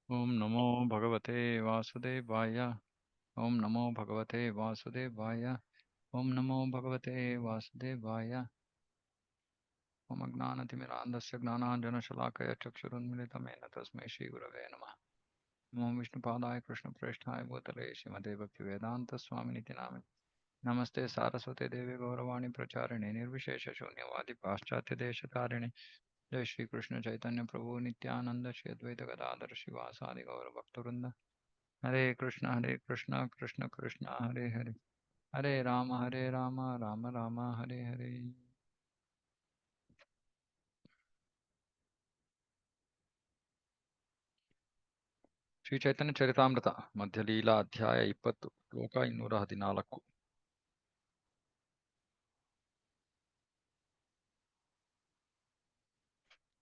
ಓಂ ನಮೋ ಭಗವತೆ ವಾಸುದೇವಾಯ. ಓಂ ನಮೋ ಭಗವತೆ ವಾಸುದೇವಾಯ. ಓಂ ನಮೋ ಭಗವತೆ ವಾಸುದೇವಾಯ. ಓಂ ಅಜ್ಞಾನತಿಮಿರಾಂಧಸ್ಯ ಜ್ಞಾನಾಂಜನಶಲಾಕಯ ಚಕ್ಷುರುನ್ಮಿಲಿತಮೇನ ತಸ್ಮೈ ಶ್ರೀಗುರವೇ ನಮಃ. ಓಂ ವಿಷ್ಣುಪಾದಾಯ ಕೃಷ್ಣಪ್ರೇಷ್ಠಾಯ ಭೂತಲೆ ಶ್ರೀಮತೆ ಭಕ್ತಿವೇದಾಂತ ಸ್ವಾಮಿನಿತಿ ನಾಮಿನಿ. ನಮಸ್ತೆ ಸಾರಸ್ವತೆ ದೇವಿ ಗೌರವಾಣಿ ಪ್ರಚಾರಿಣಿ ನಿರ್ವಿಶೇಷ ಶೂನ್ಯವಾದಿ ಪಾಶ್ಚಾತ್ಯ ದೇಶಕಾರಿಣಿ. ಜೈ ಶ್ರೀ ಕೃಷ್ಣ ಚೈತನ್ಯ ಪ್ರಭು ನಿತ್ಯಾನಂದ ಶ್ರೀ ಅದ್ವೈತ ಗದಾಧರ ಶಿವಾಸಾದಿ ಗೌರ ಭಕ್ತವೃಂದ. ಹರೇ ಕೃಷ್ಣ ಕೃಷ್ಣ ಕೃಷ್ಣ ಹರೇ ಹರೇ. ಹರೇ ರಾಮ ರಾಮ ರಾಮ ಹರೇ ಹರೇ. ಶ್ರೀ ಚೈತನ್ಯ ಚರಿತಾಮೃತ ಮಧ್ಯಲೀಲಾ ಅಧ್ಯಾಯ 20 ಶ್ಲೋಕ 214.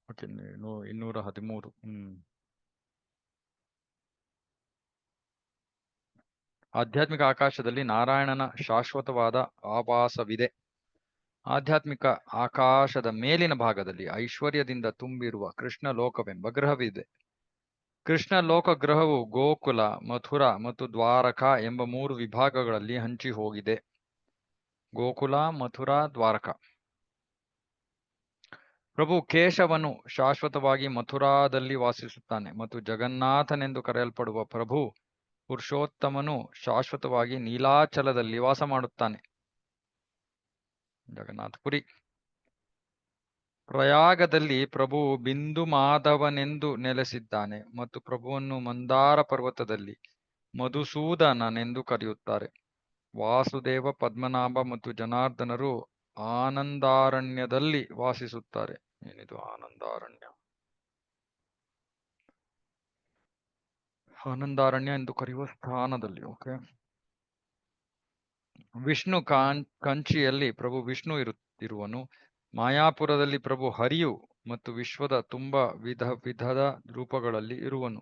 ಓಕೆ, 213. ಆಧ್ಯಾತ್ಮಿಕ ಆಕಾಶದಲ್ಲಿ ನಾರಾಯಣನ ಶಾಶ್ವತವಾದ ಆವಾಸವಿದೆ. ಆಧ್ಯಾತ್ಮಿಕ ಆಕಾಶದ ಮೇಲಿನ ಭಾಗದಲ್ಲಿ ಐಶ್ವರ್ಯದಿಂದ ತುಂಬಿರುವ ಕೃಷ್ಣ ಲೋಕವೆಂಬ ಗ್ರಹವಿದೆ. ಕೃಷ್ಣ ಲೋಕ ಗ್ರಹವು ಗೋಕುಲ, ಮಥುರಾ ಮತ್ತು ದ್ವಾರಕಾ ಎಂಬ 3 ವಿಭಾಗಗಳಲ್ಲಿ ಹಂಚಿ ಹೋಗಿದೆ. ಗೋಕುಲ, ಮಥುರಾ, ದ್ವಾರಕಾ. ಪ್ರಭು ಕೇಶವನು ಶಾಶ್ವತವಾಗಿ ಮಥುರಾದಲ್ಲಿ ವಾಸಿಸುತ್ತಾನೆ ಮತ್ತು ಜಗನ್ನಾಥನೆಂದು ಕರೆಯಲ್ಪಡುವ ಪ್ರಭು ಪುರುಷೋತ್ತಮನು ಶಾಶ್ವತವಾಗಿ ನೀಲಾಚಲದಲ್ಲಿ ವಾಸ ಮಾಡುತ್ತಾನೆ. ಜಗನ್ನಾಥಪುರಿ. ಪ್ರಯಾಗದಲ್ಲಿ ಪ್ರಭು ಬಿಂದು ಮಾಧವನೆಂದು ನೆಲೆಸಿದ್ದಾನೆ ಮತ್ತು ಪ್ರಭುವನ್ನು ಮಂದಾರ ಪರ್ವತದಲ್ಲಿ ಮಧುಸೂದನನೆಂದು ಕರೆಯುತ್ತಾರೆ. ವಾಸುದೇವ, ಪದ್ಮನಾಭ ಮತ್ತು ಜನಾರ್ದನರು ಆನಂದಾರಣ್ಯದಲ್ಲಿ ವಾಸಿಸುತ್ತಾರೆ. ಏನಿದು ಆನಂದಾರಣ್ಯ? ಆನಂದಾರಣ್ಯ ಎಂದು ಕರೆಯುವ ಸ್ಥಾನದಲ್ಲಿ. ಓಕೆ. ವಿಷ್ಣು ಕಂಚಿಯಲ್ಲಿ ಪ್ರಭು ವಿಷ್ಣು ಇರುವನು. ಮಾಯಾಪುರದಲ್ಲಿ ಪ್ರಭು ಹರಿಯು ಮತ್ತು ವಿಶ್ವದ ತುಂಬ ವಿಧದ ರೂಪಗಳಲ್ಲಿ ಇರುವನು.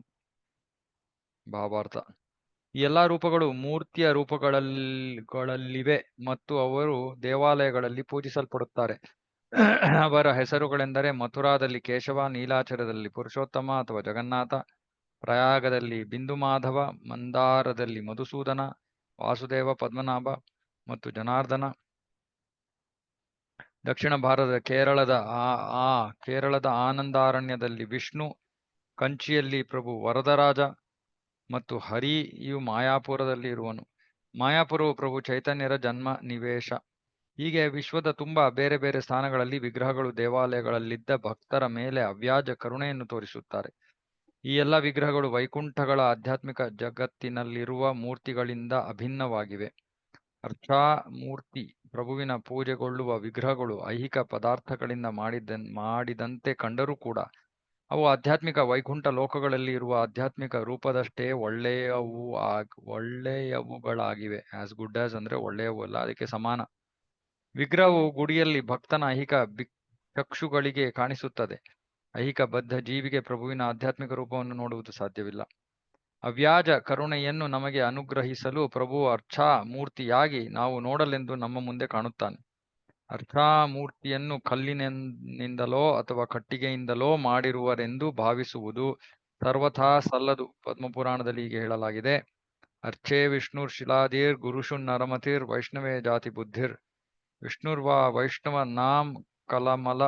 ಭಾವಾರ್ಥ: ಈ ಎಲ್ಲಾ ರೂಪಗಳು ಮೂರ್ತಿಯ ರೂಪಗಳಲ್ಲಿವೆ ಮತ್ತು ಅವರು ದೇವಾಲಯಗಳಲ್ಲಿ ಪೂಜಿಸಲ್ಪಡುತ್ತಾರೆ. ಅವರ ಹೆಸರುಗಳೆಂದರೆ ಮಥುರಾದಲ್ಲಿ ಕೇಶವ, ನೀಲಾಚಲದಲ್ಲಿ ಪುರುಷೋತ್ತಮ ಅಥವಾ ಜಗನ್ನಾಥ, ಪ್ರಯಾಗದಲ್ಲಿ ಬಿಂದು ಮಾಧವ, ಮಂದಾರದಲ್ಲಿ ಮಧುಸೂದನ, ವಾಸುದೇವ, ಪದ್ಮನಾಭ ಮತ್ತು ಜನಾರ್ದನ. ದಕ್ಷಿಣ ಭಾರತದ ಕೇರಳದ ಆನಂದಾರಣ್ಯದಲ್ಲಿ ವಿಷ್ಣು, ಕಂಚಿಯಲ್ಲಿ ಪ್ರಭು ವರದರಾಜ ಮತ್ತು ಹರಿಯು ಮಾಯಾಪುರದಲ್ಲಿ ಇರುವನು. ಮಾಯಾಪುರವು ಪ್ರಭು ಚೈತನ್ಯರ ಜನ್ಮ ನಿವೇಶ. ಹೀಗೆ ವಿಶ್ವದ ತುಂಬ ಬೇರೆ ಬೇರೆ ಸ್ಥಾನಗಳಲ್ಲಿ ವಿಗ್ರಹಗಳು ದೇವಾಲಯಗಳಲ್ಲಿದ್ದ ಭಕ್ತರ ಮೇಲೆ ಅವ್ಯಾಜ ಕರುಣೆಯನ್ನು ತೋರಿಸುತ್ತಾರೆ. ಈ ಎಲ್ಲ ವಿಗ್ರಹಗಳು ವೈಕುಂಠಗಳ ಆಧ್ಯಾತ್ಮಿಕ ಜಗತ್ತಿನಲ್ಲಿರುವ ಮೂರ್ತಿಗಳಿಂದ ಅಭಿನ್ನವಾಗಿವೆ. ಅರ್ಚಾ ಮೂರ್ತಿ ಪ್ರಭುವಿನ ಪೂಜೆಗೊಳ್ಳುವ ವಿಗ್ರಹಗಳು ಐಹಿಕ ಪದಾರ್ಥಗಳಿಂದ ಮಾಡಿದಂತೆ ಕಂಡರೂ ಕೂಡ ಅವು ಆಧ್ಯಾತ್ಮಿಕ ವೈಕುಂಠ ಲೋಕಗಳಲ್ಲಿ ಇರುವ ಆಧ್ಯಾತ್ಮಿಕ ರೂಪದಷ್ಟೇ ಒಳ್ಳೆಯವುಗಳಾಗಿವೆ. ಆಸ್ ಗುಡ್ ಆಸ್ ಅಂದ್ರೆ ಒಳ್ಳೆಯವು ಅಲ್ಲ, ಅದಕ್ಕೆ ಸಮಾನ. ವಿಗ್ರಹವು ಗುಡಿಯಲ್ಲಿ ಭಕ್ತನ ಐಹಿಕ ಚಕ್ಷುಗಳಿಗೆ ಕಾಣಿಸುತ್ತದೆ. ಐಹಿಕ ಬದ್ಧ ಜೀವಿಗೆ ಪ್ರಭುವಿನ ಆಧ್ಯಾತ್ಮಿಕ ರೂಪವನ್ನು ನೋಡುವುದು ಸಾಧ್ಯವಿಲ್ಲ. ಅವ್ಯಾಜ ಕರುಣೆಯನ್ನು ನಮಗೆ ಅನುಗ್ರಹಿಸಲು ಪ್ರಭು ಅರ್ಚಾ ಮೂರ್ತಿಯಾಗಿ ನಾವು ನೋಡಲೆಂದು ನಮ್ಮ ಮುಂದೆ ಕಾಣುತ್ತಾನೆ. ಅರ್ಚಾ ಮೂರ್ತಿಯನ್ನು ಕಲ್ಲಿನಿಂದಲೋ ಅಥವಾ ಕಟ್ಟಿಗೆಯಿಂದಲೋ ಮಾಡಿರುವರೆಂದು ಭಾವಿಸುವುದು ಸರ್ವಥಾ ಸಲ್ಲದು. ಪದ್ಮಪುರಾಣದಲ್ಲಿ ಹೀಗೆ ಹೇಳಲಾಗಿದೆ: ಅರ್ಚೆ ವಿಷ್ಣುರ್ ಶಿಲಾದೀರ್ ಗುರುಷುನ್ ನರಮತಿರ್ ವೈಷ್ಣವೇ ಜಾತಿ ಬುದ್ಧಿರ್. ವಿಷ್ಣುರ್ವಾ ವೈಷ್ಣವ ನಾಮ್ ಕಲಮಲ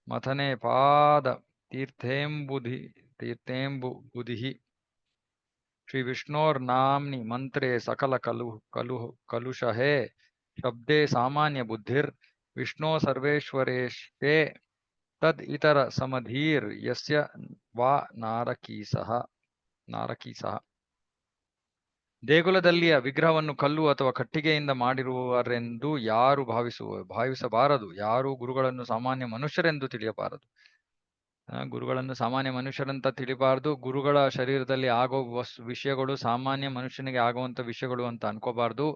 ಮಥನೆ ಪಾದ ತೀರ್ಥೇಂಬು ಬುಧಿ. ಶ್ರೀ ವಿಷ್ಣೋರ್ ನಾಮ್ನಿ ಮಂತ್ರೇ ಸಕಲ ಕಲುಷಹೇ ಶಬ್ದೇ ಸಾಮಾನ್ಯ ಬುದ್ಧಿರ್. ವಿಷ್ಣೋ ಸರ್ವೇಶ್ವರೇಷ್ಟೇ ತದ್ ಇತರ ಸಮಧೀರ್ ಯಸ್ಯ ವಾ ನಾರಕೀಸಹ. ದೇಗುಲದಲ್ಲಿಯ ವಿಗ್ರಹವನ್ನು ಕಲ್ಲು ಅಥವಾ ಕಟ್ಟಿಗೆಯಿಂದ ಮಾಡಿರುವರೆಂದು ಯಾರು ಭಾವಿಸಬಾರದು. ಯಾರು ಗುರುಗಳನ್ನು ಸಾಮಾನ್ಯ ಮನುಷ್ಯರೆಂದು ತಿಳಿಯಬಾರದು. ಗುರುಗಳನ್ನು ಸಾಮಾನ್ಯ ಮನುಷ್ಯರಂತ ತಿಳಿಬಾರದು. ಗುರುಗಳ ಶರೀರದಲ್ಲಿ ಆಗೋ ವಿಷಯಗಳು ಸಾಮಾನ್ಯ ಮನುಷ್ಯನಿಗೆ ಆಗುವಂತ ವಿಷಯಗಳು ಅಂತ ಅನ್ಕೋಬಾರ್ದು.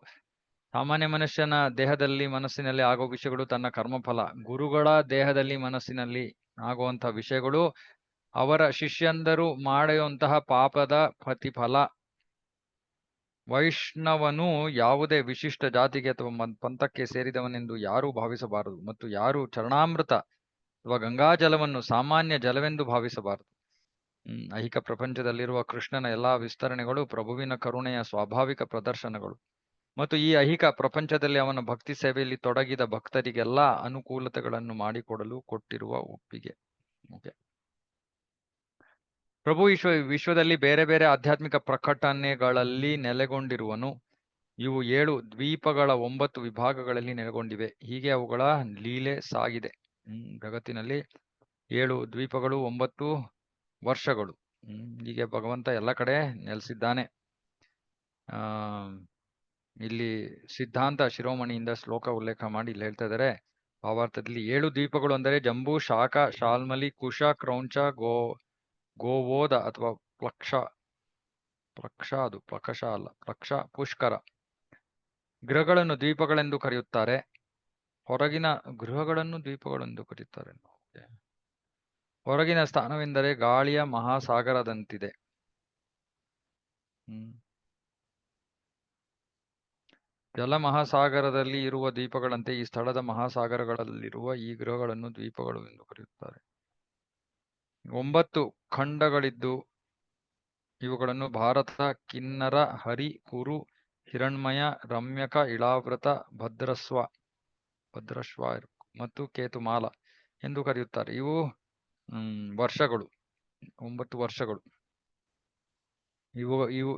ಸಾಮಾನ್ಯ ಮನುಷ್ಯನ ದೇಹದಲ್ಲಿ ಮನಸ್ಸಿನಲ್ಲಿ ಆಗೋ ವಿಷಯಗಳು ತನ್ನ ಕರ್ಮಫಲ. ಗುರುಗಳ ದೇಹದಲ್ಲಿ ಮನಸ್ಸಿನಲ್ಲಿ ಆಗುವಂತಹ ವಿಷಯಗಳು ಅವರ ಶಿಷ್ಯಂದರು ಮಾಡುವಂತಹ ಪಾಪದ ಪ್ರತಿಫಲ. ವೈಷ್ಣವನು ಯಾವುದೇ ವಿಶಿಷ್ಟ ಜಾತಿಗೆ ಅಥವಾ ಪಂಥಕ್ಕೆ ಸೇರಿದವನೆಂದು ಯಾರೂ ಭಾವಿಸಬಾರದು ಮತ್ತು ಯಾರು ಚರಣಾಮೃತ ಅಥವಾ ಗಂಗಾಜಲವನ್ನು ಸಾಮಾನ್ಯ ಜಲವೆಂದು ಭಾವಿಸಬಾರದು. ಐಹಿಕ ಪ್ರಪಂಚದಲ್ಲಿರುವ ಕೃಷ್ಣನ ಎಲ್ಲಾ ವಿಸ್ತರಣೆಗಳು ಪ್ರಭುವಿನ ಕರುಣೆಯ ಸ್ವಾಭಾವಿಕ ಪ್ರದರ್ಶನಗಳು ಮತ್ತು ಈ ಐಹಿಕ ಪ್ರಪಂಚದಲ್ಲಿ ಅವನ ಭಕ್ತಿ ಸೇವೆಯಲ್ಲಿ ತೊಡಗಿದ ಭಕ್ತರಿಗೆಲ್ಲ ಅನುಕೂಲತೆಗಳನ್ನು ಮಾಡಿಕೊಡಲು ಕೊಟ್ಟಿರುವ ಒಪ್ಪಿಗೆ. ಓಕೆ. ಪ್ರಭು ವಿಶ್ವದಲ್ಲಿ ಬೇರೆ ಬೇರೆ ಆಧ್ಯಾತ್ಮಿಕ ಪ್ರಕಟಣೆಗಳಲ್ಲಿ ನೆಲೆಗೊಂಡಿರುವನು. ಇವು 7 ದ್ವೀಪಗಳ 9 ವಿಭಾಗಗಳಲ್ಲಿ ನೆಲೆಗೊಂಡಿವೆ. ಹೀಗೆ ಅವುಗಳ ಲೀಲೆ ಸಾಗಿದೆ. ಜಗತ್ತಿನಲ್ಲಿ 7 ದ್ವೀಪಗಳು 9 ವರ್ಷಗಳು. ಹೀಗೆ ಭಗವಂತ ಎಲ್ಲ ಕಡೆ ನೆಲೆಸಿದ್ದಾನೆ. ಇಲ್ಲಿ ಸಿದ್ಧಾಂತ ಶಿರೋಮಣಿಯಿಂದ ಶ್ಲೋಕ ಉಲ್ಲೇಖ ಮಾಡಿ ಇಲ್ಲಿ ಹೇಳ್ತಾ ಇದ್ದಾರೆ. ಭಾವಾರ್ಥದಲ್ಲಿ 7 ದ್ವೀಪಗಳು ಅಂದರೆ ಜಂಬೂ, ಶಾಖ, ಶಾಲ್ಮಲಿ, ಕುಶ, ಕ್ರೌಂಚ, ಗೋವೋದ ಅಥವಾ ಪ್ಲಕ್ಷ ಅದು ಪ್ಲಕ್ಷ ಅಲ್ಲ, ಪ್ಲಕ್ಷ, ಪುಷ್ಕರ. ಗೃಹಗಳನ್ನು ದ್ವೀಪಗಳೆಂದು ಕರೆಯುತ್ತಾರೆ. ಹೊರಗಿನ ಗೃಹಗಳನ್ನು ದ್ವೀಪಗಳೆಂದು ಕರೆಯುತ್ತಾರೆ. ಹೊರಗಿನ ಸ್ಥಾನವೆಂದರೆ ಗಾಳಿಯ ಮಹಾಸಾಗರದಂತಿದೆ. ಜಲ ಮಹಾಸಾಗರದಲ್ಲಿ ಇರುವ ದ್ವೀಪಗಳಂತೆ ಈ ಸ್ಥಳದ ಮಹಾಸಾಗರಗಳಲ್ಲಿರುವ ಈ ಗೃಹಗಳನ್ನು ದ್ವೀಪಗಳು ಎಂದು ಕರೆಯುತ್ತಾರೆ. 9 ಖಂಡಗಳಿದ್ದು ಇವುಗಳನ್ನು ಭಾರತ, ಕಿನ್ನರ, ಹರಿ, ಕುರು, ಹಿರಣ್ಮಯ, ರಮ್ಯಕ, ಇಳಾವೃತ, ಭದ್ರಶ್ವ ಮತ್ತು ಕೇತುಮಾಲ ಎಂದು ಕರೆಯುತ್ತಾರೆ. ಇವು ವರ್ಷಗಳು, 9 ವರ್ಷಗಳು.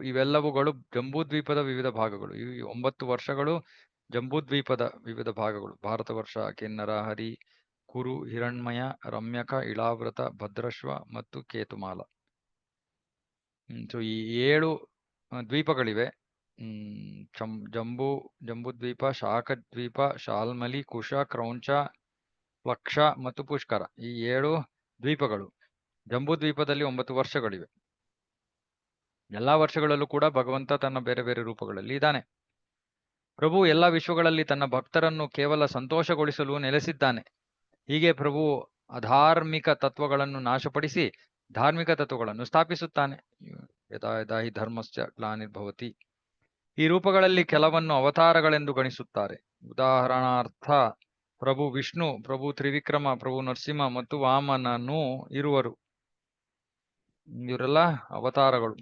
ಇವೆಲ್ಲವುಗಳು ಜಂಬೂದ್ವೀಪದ ವಿವಿಧ ಭಾಗಗಳು. ಈ 9 ವರ್ಷಗಳು ಜಂಬೂದ್ವೀಪದ ವಿವಿಧ ಭಾಗಗಳು. ಭಾರತ ವರ್ಷ, ಕಿನ್ನರ, ಹರಿ, ಕುರು, ಹಿರಣ್ಮಯ, ರಮ್ಯಕ, ಇಳಾವೃತ, ಭದ್ರಶ್ವ ಮತ್ತು ಕೇತುಮಾಲ. ಸೊ ಈ 7 ದ್ವೀಪಗಳಿವೆ. ಜಂಬೂದ್ವೀಪ, ಶಾಖದ್ವೀಪ, ಶಾಲ್ಮಲಿ, ಕುಶ, ಕ್ರೌಂಚ, ಪ್ಲಕ್ಷ ಮತ್ತು ಪುಷ್ಕರ. ಈ 7 ದ್ವೀಪಗಳು. ಜಂಬೂದ್ವೀಪದಲ್ಲಿ 9 ವರ್ಷಗಳಿವೆ. ಎಲ್ಲಾ ವರ್ಷಗಳಲ್ಲೂ ಕೂಡ ಭಗವಂತ ತನ್ನ ಬೇರೆ ಬೇರೆ ರೂಪಗಳಲ್ಲಿ ಇದ್ದಾನೆ. ಪ್ರಭು ಎಲ್ಲ ವಿಶ್ವಗಳಲ್ಲಿ ತನ್ನ ಭಕ್ತರನ್ನು ಕೇವಲ ಸಂತೋಷಗೊಳಿಸಲು ನೆಲೆಸಿದ್ದಾನೆ. ಹೀಗೆ ಪ್ರಭು ಅಧಾರ್ಮಿಕ ತತ್ವಗಳನ್ನು ನಾಶಪಡಿಸಿ ಧಾರ್ಮಿಕ ತತ್ವಗಳನ್ನು ಸ್ಥಾಪಿಸುತ್ತಾನೆ. ಯದಾ ಯದಾ ಹಿ ಧರ್ಮಸ್ಯ ಗ್ಲಾನಿರ್ಭವತಿ. ಈ ರೂಪಗಳಲ್ಲಿ ಕೆಲವನ್ನು ಅವತಾರಗಳೆಂದು ಗಣಿಸುತ್ತಾರೆ. ಉದಾಹರಣಾರ್ಥ ಪ್ರಭು ವಿಷ್ಣು, ಪ್ರಭು ತ್ರಿವಿಕ್ರಮ, ಪ್ರಭು ನರಸಿಂಹ ಮತ್ತು ವಾಮನನು ಇರುವರು. ಇವರೆಲ್ಲ ಅವತಾರಗಳು.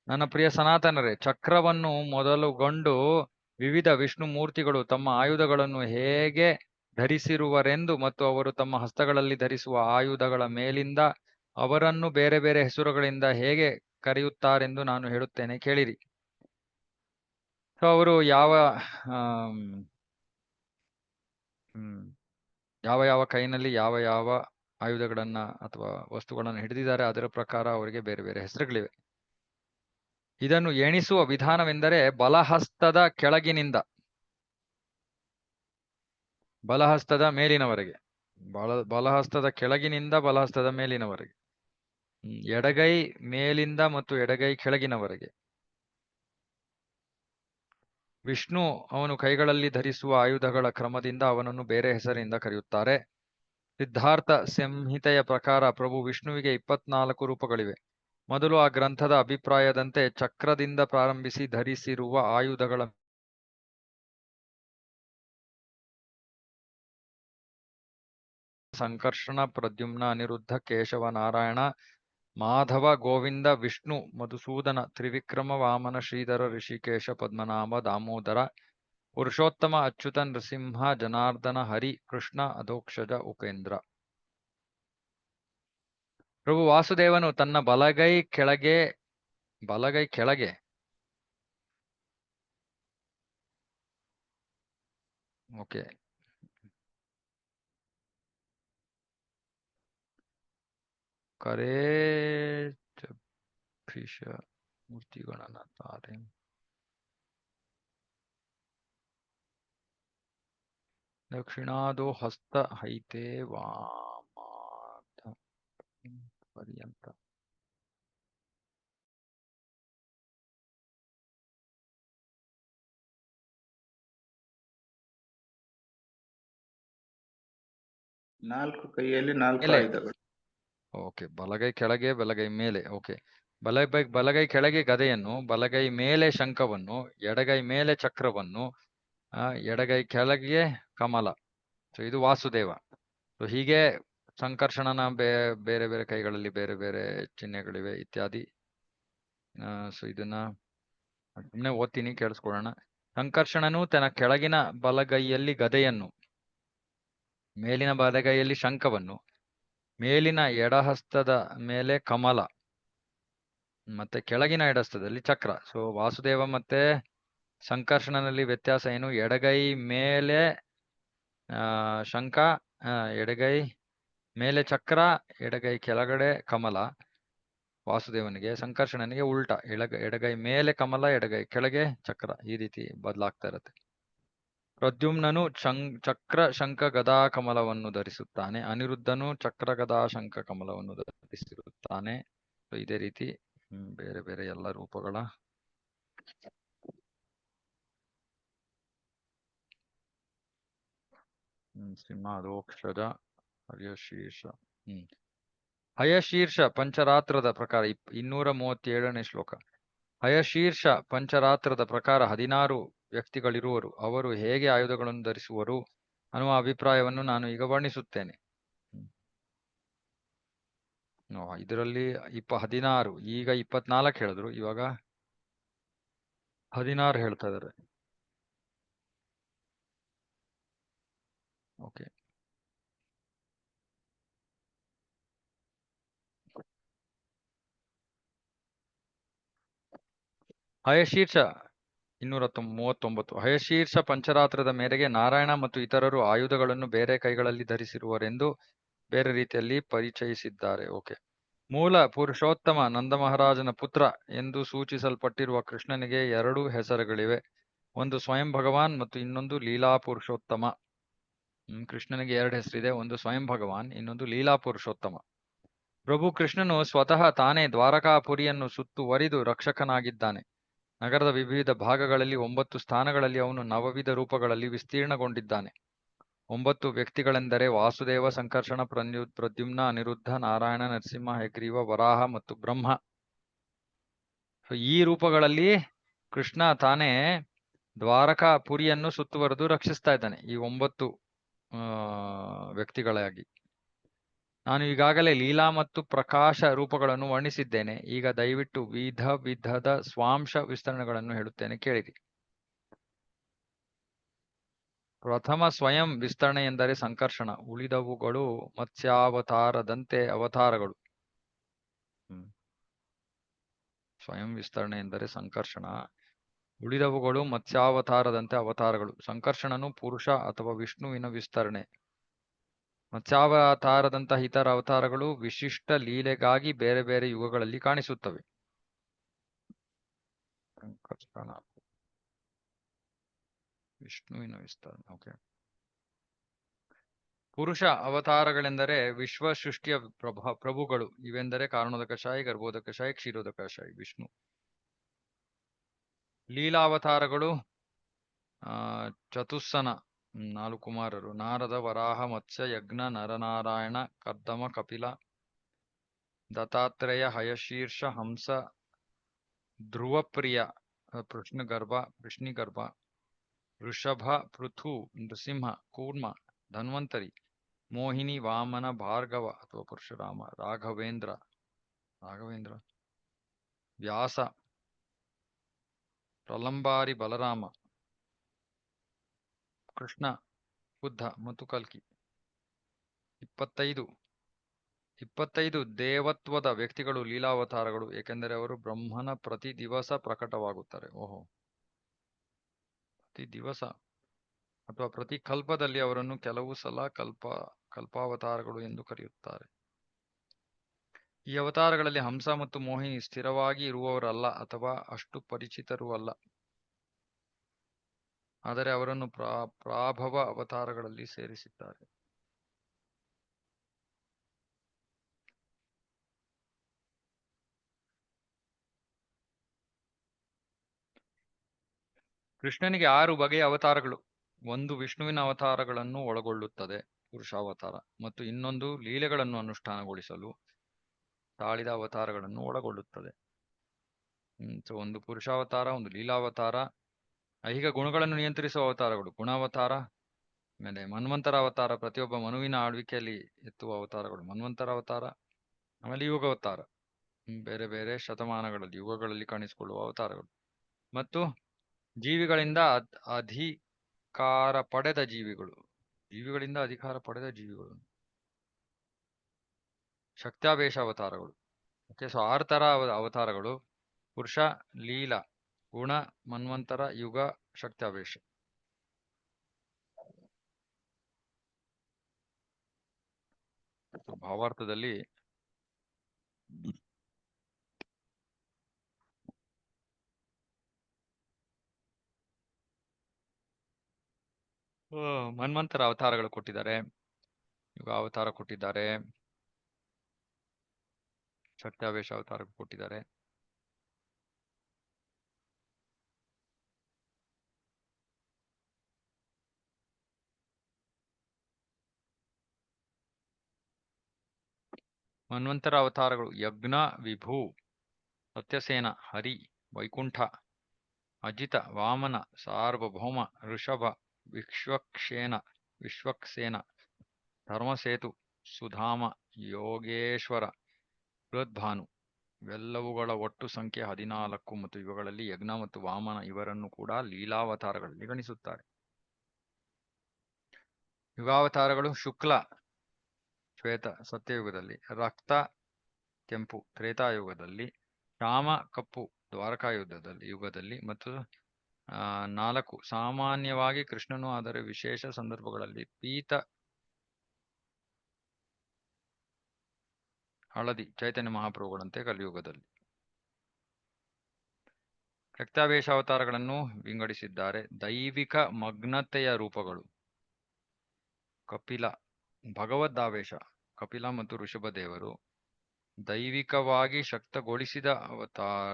ನನ್ನ ಪ್ರಿಯ ಸನಾತನರೇ, ಚಕ್ರವನ್ನು ಮೊದಲುಗೊಂಡು ವಿವಿಧ ವಿಷ್ಣು ಮೂರ್ತಿಗಳು ತಮ್ಮ ಆಯುಧಗಳನ್ನು ಹೇಗೆ ಧರಿಸಿರುವರೆಂದು ಮತ್ತು ಅವರು ತಮ್ಮ ಹಸ್ತಗಳಲ್ಲಿ ಧರಿಸುವ ಆಯುಧಗಳ ಮೇಲಿಂದ ಅವರನ್ನು ಬೇರೆ ಬೇರೆ ಹೆಸರುಗಳಿಂದ ಹೇಗೆ ಕರೆಯುತ್ತಾರೆಂದು ನಾನು ಹೇಳುತ್ತೇನೆ, ಕೇಳಿರಿ. ಸೊ ಅವರು ಯಾವ ಯಾವ ಕೈನಲ್ಲಿ ಯಾವ ಯಾವ ಆಯುಧಗಳನ್ನ ಅಥವಾ ವಸ್ತುಗಳನ್ನು ಹಿಡಿದಿದ್ದಾರೆ ಅದರ ಪ್ರಕಾರ ಅವರಿಗೆ ಬೇರೆ ಬೇರೆ ಹೆಸರುಗಳಿವೆ. ಇದನ್ನು ಎಣಿಸುವ ವಿಧಾನವೆಂದರೆ ಬಲಹಸ್ತದ ಕೆಳಗಿನಿಂದ ಬಲಹಸ್ತದ ಮೇಲಿನವರೆಗೆ, ಬಲಹಸ್ತದ ಕೆಳಗಿನಿಂದ ಬಲಹಸ್ತದ ಮೇಲಿನವರೆಗೆ, ಎಡಗೈ ಮೇಲಿಂದ ಮತ್ತು ಎಡಗೈ ಕೆಳಗಿನವರೆಗೆ. ವಿಷ್ಣು ಅವನು ಕೈಗಳಲ್ಲಿ ಧರಿಸುವ ಆಯುಧಗಳ ಕ್ರಮದಿಂದ ಅವನನ್ನು ಬೇರೆ ಹೆಸರಿನಿಂದ ಕರೆಯುತ್ತಾರೆ. ಸಿದ್ಧಾರ್ಥ ಸಂಹಿತೆಯ ಪ್ರಕಾರ ಪ್ರಭು ವಿಷ್ಣುವಿಗೆ 24 ರೂಪಗಳಿವೆ. ಮೊದಲು ಆ ಗ್ರಂಥದ ಅಭಿಪ್ರಾಯದಂತೆ ಚಕ್ರದಿಂದ ಪ್ರಾರಂಭಿಸಿ ಧರಿಸಿರುವ ಆಯುಧಗಳ ಸಂಕರ್ಷಣ, ಪ್ರದ್ಯುಮ್ನ, ಅನಿರುದ್ಧ, ಕೇಶವ, ನಾರಾಯಣ, ಮಾಧವ, ಗೋವಿಂದ, ವಿಷ್ಣು, ಮಧುಸೂದನ, ತ್ರಿವಿಕ್ರಮ, ವಾಮನ, ಶ್ರೀಧರ, ಋಷಿಕೇಶ, ಪದ್ಮನಾಭ, ದಾಮೋದರ, ಪುರುಷೋತ್ತಮ, ಅಚ್ಯುತ, ನೃಸಿಂಹ, ಜನಾರ್ದನ, ಹರಿ, ಕೃಷ್ಣ, ಅಧೋಕ್ಷಜ, ಉಪೇಂದ್ರ. ಪ್ರಭು ವಾಸುದೇವನು ತನ್ನ ಬಲಗೈ ಕೆಳಗೆ ಓಕೆ ಕರೇ ಮೂರ್ತಿಗಳನ್ನ ತಾರೆ ದಕ್ಷಿಣಾದೋ ಹಸ್ತ ಹೈತೆ ವಾಮಾರ್ಥ ಪರ್ಯಂತ. ನಾಲ್ಕು ಕೈಯಲ್ಲಿ 4 ಆಯುಧಗಳು. ಓಕೆ, ಬಲಗೈ ಕೆಳಗೆ, ಬಲಗೈ ಮೇಲೆ. ಓಕೆ, ಬಲಗೈ ಕೆಳಗೆ ಗದೆಯನ್ನು, ಬಲಗೈ ಮೇಲೆ ಶಂಖವನ್ನು, ಎಡಗೈ ಮೇಲೆ ಚಕ್ರವನ್ನು, ಎಡಗೈ ಕೆಳಗೆ ಕಮಲ. ಸೊ ಇದು ವಾಸುದೇವ. ಸೊ ಹೀಗೆ ಸಂಕರ್ಷಣನ ಬೇರೆ ಬೇರೆ ಕೈಗಳಲ್ಲಿ ಬೇರೆ ಬೇರೆ ಚಿಹ್ನೆಗಳಿವೆ ಇತ್ಯಾದಿ. ಸೊ ಇದನ್ನ ಸುಮ್ಮನೆ ಓದ್ತೀನಿ, ಕೇಳಿಸ್ಕೊಳ್ಳೋಣ. ಸಂಕರ್ಷಣನು ತನ್ನ ಕೆಳಗಿನ ಬಲಗೈಯಲ್ಲಿ ಗದೆಯನ್ನು, ಮೇಲಿನ ಬಲಗೈಯಲ್ಲಿ ಶಂಖವನ್ನು, ಮೇಲಿನ ಎಡಹಸ್ತದ ಮೇಲೆ ಕಮಲ, ಮತ್ತೆ ಕೆಳಗಿನ ಎಡಹಸ್ತದಲ್ಲಿ ಚಕ್ರ. ಸೊ ವಾಸುದೇವ ಮತ್ತೆ ಸಂಕರ್ಷಣನಲ್ಲಿ ವ್ಯತ್ಯಾಸ ಏನು? ಎಡಗೈ ಮೇಲೆ ಶಂಖ, ಎಡಗೈ ಮೇಲೆ ಚಕ್ರ, ಎಡಗೈ ಕೆಳಗಡೆ ಕಮಲ. ವಾಸುದೇವನಿಗೆ. ಸಂಕರ್ಷಣನಿಗೆ ಉಲ್ಟಾ, ಎಡಗೈ ಮೇಲೆ ಕಮಲ, ಎಡಗೈ ಕೆಳಗೆ ಚಕ್ರ. ಈ ರೀತಿ ಬದಲಾಗ್ತಾ ಇರತ್ತೆ. ಪ್ರದ್ಯುಮ್ನನು ಚಕ್ರ ಶಂಖ ಗದಾ ಕಮಲವನ್ನು ಧರಿಸುತ್ತಾನೆ. ಅನಿರುದ್ಧನು ಚಕ್ರ ಗದಾ ಶಂಖ ಕಮಲವನ್ನು ಧರಿಸಿರುತ್ತಾನೆ. ಇದೇ ರೀತಿ ಬೇರೆ ಬೇರೆ ಎಲ್ಲ ರೂಪಗಳ ಸಿಂಹಾದೋಕ್ಷಜ ಹಯಶೀರ್ಷ. ಹಯಶೀರ್ಷ ಪಂಚರಾತ್ರದ ಪ್ರಕಾರ 237ನೇ ಶ್ಲೋಕ. ಹಯಶೀರ್ಷ ಪಂಚರಾತ್ರದ ಪ್ರಕಾರ 16 ವ್ಯಕ್ತಿಗಳಿರುವರು. ಅವರು ಹೇಗೆ ಆಯುಧಗಳನ್ನು ಧರಿಸುವರು ಅನ್ನುವ ಅಭಿಪ್ರಾಯವನ್ನು ನಾನು ಈಗ ವರ್ಣಿಸುತ್ತೇನೆ. ಇದರಲ್ಲಿ 16, ಈಗ 24 ಹೇಳಿದ್ರು, ಇವಾಗ 16 ಹೇಳ್ತಾ ಇದ್ದಾರೆ. ಓಕೆ. ಹಯಶೀರ್ಷ 239. ಹಯಶೀರ್ಷ ಪಂಚರಾತ್ರದ ಮೇರೆಗೆ ನಾರಾಯಣ ಮತ್ತು ಇತರರು ಆಯುಧಗಳನ್ನು ಬೇರೆ ಕೈಗಳಲ್ಲಿ ಧರಿಸಿರುವರೆಂದು ಬೇರೆ ರೀತಿಯಲ್ಲಿ ಪರಿಚಯಿಸಿದ್ದಾರೆ. ಓಕೆ. ಮೂಲ ಪುರುಷೋತ್ತಮ ನಂದ ಮಹಾರಾಜನ ಪುತ್ರ ಎಂದು ಸೂಚಿಸಲ್ಪಟ್ಟಿರುವ ಕೃಷ್ಣನಿಗೆ 2 ಹೆಸರುಗಳಿವೆ. ಒಂದು ಸ್ವಯಂ ಭಗವಾನ್ ಮತ್ತು ಇನ್ನೊಂದು ಲೀಲಾ ಪುರುಷೋತ್ತಮ. ಕೃಷ್ಣನಿಗೆ 2 ಹೆಸರಿದೆ. ಒಂದು ಸ್ವಯಂ ಭಗವಾನ್, ಇನ್ನೊಂದು ಲೀಲಾ ಪುರುಷೋತ್ತಮ. ಪ್ರಭು ಕೃಷ್ಣನು ಸ್ವತಃ ತಾನೇ ದ್ವಾರಕಾಪುರಿಯನ್ನು ಸುತ್ತುವರಿದು ರಕ್ಷಕನಾಗಿದ್ದಾನೆ. ನಗರದ ವಿವಿಧ ಭಾಗಗಳಲ್ಲಿ 9 ಸ್ಥಾನಗಳಲ್ಲಿ ಅವನು 9 ರೂಪಗಳಲ್ಲಿ ವಿಸ್ತೀರ್ಣಗೊಂಡಿದ್ದಾನೆ. 9 ವ್ಯಕ್ತಿಗಳೆಂದರೆ ವಾಸುದೇವ, ಸಂಕರ್ಷಣ, ಪ್ರದ್ಯುಮ್ನ, ಅನಿರುದ್ಧ, ನಾರಾಯಣ, ನರಸಿಂಹ, ಹಯಗ್ರೀವ, ವರಾಹ ಮತ್ತು ಬ್ರಹ್ಮ. ಈ ರೂಪಗಳಲ್ಲಿ ಕೃಷ್ಣ ತಾನೇ ದ್ವಾರಕಾಪುರಿಯನ್ನು ಸುತ್ತುವರೆದು ರಕ್ಷಿಸ್ತಾ ಇದ್ದಾನೆ, ಈ 9 ವ್ಯಕ್ತಿಗಳಾಗಿ. ನಾನು ಈಗಾಗಲೇ ಲೀಲಾ ಮತ್ತು ಪ್ರಕಾಶ ರೂಪಗಳನ್ನು ವರ್ಣಿಸಿದ್ದೇನೆ. ಈಗ ದಯವಿಟ್ಟು ವಿಧದ ಸ್ವಾಂಶ ವಿಸ್ತರಣೆಗಳನ್ನು ಹೇಳುತ್ತೇನೆ, ಕೇಳಿರಿ. ಪ್ರಥಮ ಸ್ವಯಂ ವಿಸ್ತರಣೆ ಎಂದರೆ ಸಂಕರ್ಷಣ. ಉಳಿದವುಗಳು ಮತ್ಸ್ಯಾವತಾರದಂತೆ ಅವತಾರಗಳು. ಸ್ವಯಂ ವಿಸ್ತರಣೆ ಎಂದರೆ ಸಂಕರ್ಷಣ. ಉಳಿದವುಗಳು ಮತ್ಸ್ಯಾವತಾರದಂತೆ ಅವತಾರಗಳು. ಸಂಕರ್ಷಣನು ಪುರುಷ ಅಥವಾ ವಿಷ್ಣುವಿನ ವಿಸ್ತರಣೆ. ಮತ್ಸ್ಯಾವತಾರದಂತಹ ಇತರ ಅವತಾರಗಳು ವಿಶಿಷ್ಟ ಲೀಲೆಗಾಗಿ ಬೇರೆ ಬೇರೆ ಯುಗಗಳಲ್ಲಿ ಕಾಣಿಸುತ್ತವೆ. ವಿಷ್ಣುವಿನ ವಿಸ್ತರಣೆ. ಓಕೆ. ಪುರುಷ ಅವತಾರಗಳೆಂದರೆ ವಿಶ್ವ ಸೃಷ್ಟಿಯ ಪ್ರಭುಗಳು. ಇವೆಂದರೆ ಕಾರಣೋದಕಶಾಹಿ, ಗರ್ಭೋದಕಶಾಹಿ, ಕ್ಷೀರೋದಕಶಾಹಿ ವಿಷ್ಣು. ಲೀಲಾವತಾರಗಳು ಚತುಸ್ಸನ 4 ಕುಮಾರರು: ನಾರದ, ವರಾಹ, ಮತ್ಸ್ಯ, ಯಜ್ಞ, ನರನಾರಾಯಣ, ಕರ್ದಮ, ಕಪಿಲ, ದತ್ತಾತ್ರೇಯ, ಹಯಶೀರ್ಷ, ಹಂಸ, ಧ್ರುವಪ್ರಿಯ, ವೃಷ್ಣಿಗರ್ಭ, ಋಷಭ, ಪೃಥು, ನೃಸಿಂಹ, ಕೂರ್ಮ, ಧನ್ವಂತರಿ, ಮೋಹಿನಿ, ವಾಮನ, ಭಾರ್ಗವ ಅಥವಾ ಪರಶುರಾಮ, ರಾಘವೇಂದ್ರ, ವ್ಯಾಸ, ಪ್ರಲಂಬಾರಿ, ಬಲರಾಮ, ಕೃಷ್ಣ, ಬುದ್ಧ ಮತ್ತು ಕಲ್ಕಿ. 25 ದೇವತ್ವದ ವ್ಯಕ್ತಿಗಳು ಲೀಲಾವತಾರಗಳು, ಏಕೆಂದರೆ ಅವರು ಬ್ರಹ್ಮನ ಪ್ರತಿ ದಿವಸ ಪ್ರಕಟವಾಗುತ್ತಾರೆ. ಪ್ರತಿ ದಿವಸ ಅಥವಾ ಪ್ರತಿ ಕಲ್ಪದಲ್ಲಿ ಅವರನ್ನು ಕೆಲವು ಸಲ ಕಲ್ಪಾವತಾರಗಳು ಎಂದು ಕರೆಯುತ್ತಾರೆ. ಈ ಅವತಾರಗಳಲ್ಲಿ ಹಂಸ ಮತ್ತು ಮೋಹಿನಿ ಸ್ಥಿರವಾಗಿ ಇರುವವರಲ್ಲ ಅಥವಾ ಅಷ್ಟು ಪರಿಚಿತರೂ ಅಲ್ಲ, ಆದರೆ ಅವರನ್ನು ಪ್ರಾಭವ ಅವತಾರಗಳಲ್ಲಿ ಸೇರಿಸಿದ್ದಾರೆ. ಕೃಷ್ಣನಿಗೆ 6 ಬಗೆಯ ಅವತಾರಗಳು. ಒಂದು ವಿಷ್ಣುವಿನ ಅವತಾರಗಳನ್ನು ಒಳಗೊಳ್ಳುತ್ತದೆ, ಪುರುಷಾವತಾರ, ಮತ್ತು ಇನ್ನೊಂದು ಲೀಲೆಗಳನ್ನು ಅನುಷ್ಠಾನಗೊಳಿಸಲು ತಾಳಿದ ಅವತಾರಗಳನ್ನು ಒಳಗೊಳ್ಳುತ್ತದೆ. ಒಂದು ಪುರುಷಾವತಾರ, ಒಂದು ಲೀಲಾವತಾರ. ಐಹಿಕ ಗುಣಗಳನ್ನು ನಿಯಂತ್ರಿಸುವ ಅವತಾರಗಳು ಗುಣಾವತಾರ, ಆಮೇಲೆ ಮನ್ವಂತರ ಅವತಾರ ಪ್ರತಿಯೊಬ್ಬ ಮನುವಿನ ಆಳ್ವಿಕೆಯಲ್ಲಿ ಎತ್ತುವ ಅವತಾರಗಳು ಮನ್ವಂತರ ಅವತಾರ. ಆಮೇಲೆ ಯುಗ ಅವತಾರ, ಬೇರೆ ಬೇರೆ ಶತಮಾನಗಳಲ್ಲಿ ಯುಗಗಳಲ್ಲಿ ಕಾಣಿಸಿಕೊಳ್ಳುವ ಅವತಾರಗಳು. ಮತ್ತು ಜೀವಿಗಳಿಂದ ಅಧಿಕಾರ ಪಡೆದ ಜೀವಿಗಳು, ಜೀವಿಗಳಿಂದ ಅಧಿಕಾರ ಪಡೆದ ಜೀವಿಗಳು, ಶಕ್ತ್ಯಾವೇಶ ಅವತಾರಗಳು. ಓಕೆ, ಸೊ 6 ತರ ಅವತಾರಗಳು: ಪುರುಷ, ಲೀಲ, ಗುಣ, ಮನ್ವಂತರ, ಯುಗ, ಶಕ್ತ್ಯಾವೇಶ. ಭಾವಾರ್ಥದಲ್ಲಿ ಮನ್ವಂತರ ಅವತಾರಗಳು ಕೊಟ್ಟಿದ್ದಾರೆ, ಯುಗ ಅವತಾರ ಕೊಟ್ಟಿದ್ದಾರೆ, ಶಕ್ತ್ಯಾವೇಶ ಅವತಾರ ಕೊಟ್ಟಿದ್ದಾರೆ. ಮನ್ವಂತರ ಅವತಾರಗಳು: ಯಜ್ಞ, ವಿಭು, ಸತ್ಯಸೇನ, ಹರಿ, ವೈಕುಂಠ, ಅಜಿತ, ವಾಮನ, ಸಾರ್ವಭೌಮ, ಋಷಭ, ವಿಶ್ವಕ್ಸೇನ, ಧರ್ಮಸೇತು, ಸುಧಾಮ, ಯೋಗೇಶ್ವರ, ಬೃಹದ್ಭಾನು. ಇವೆಲ್ಲವುಗಳ ಒಟ್ಟು ಸಂಖ್ಯೆ 14. ಮತ್ತು ಇವುಗಳಲ್ಲಿ ಯಜ್ಞ ಮತ್ತು ವಾಮನ ಇವರನ್ನು ಕೂಡ ಲೀಲಾವತಾರಗಳಲ್ಲಿ ಗಣಿಸುತ್ತಾರೆ. ಯುಗಾವತಾರಗಳು: ಶುಕ್ಲ ಶ್ವೇತ ಸತ್ಯಯುಗದಲ್ಲಿ, ರಕ್ತ ಕೆಂಪು ತ್ರೇತಾಯುಗದಲ್ಲಿ, ಶ್ಯಾಮ ಕಪ್ಪು ದ್ವಾರಕಾ ಯುಗದಲ್ಲಿ, ಮತ್ತು 4 ಸಾಮಾನ್ಯವಾಗಿ ಕೃಷ್ಣನು, ಆದರೆ ವಿಶೇಷ ಸಂದರ್ಭಗಳಲ್ಲಿ ಪೀತ ಹಳದಿ ಚೈತನ್ಯ ಮಹಾಪ್ರಭುಗಳಂತೆ ಕಲಿಯುಗದಲ್ಲಿ. ಶಕ್ತ್ಯಾವೇಶ ಅವತಾರಗಳನ್ನು ವಿಂಗಡಿಸಿದ್ದಾರೆ. ದೈವಿಕ ಮಗ್ನತೆಯ ರೂಪಗಳು: ಕಪಿಲ, ಭಗವದ್ದಾವೇಶ ಕಪಿಲ ಮತ್ತು ಋಷಭದೇವರು, ದೈವಿಕವಾಗಿ ಶಕ್ತಗೊಳಿಸಿದ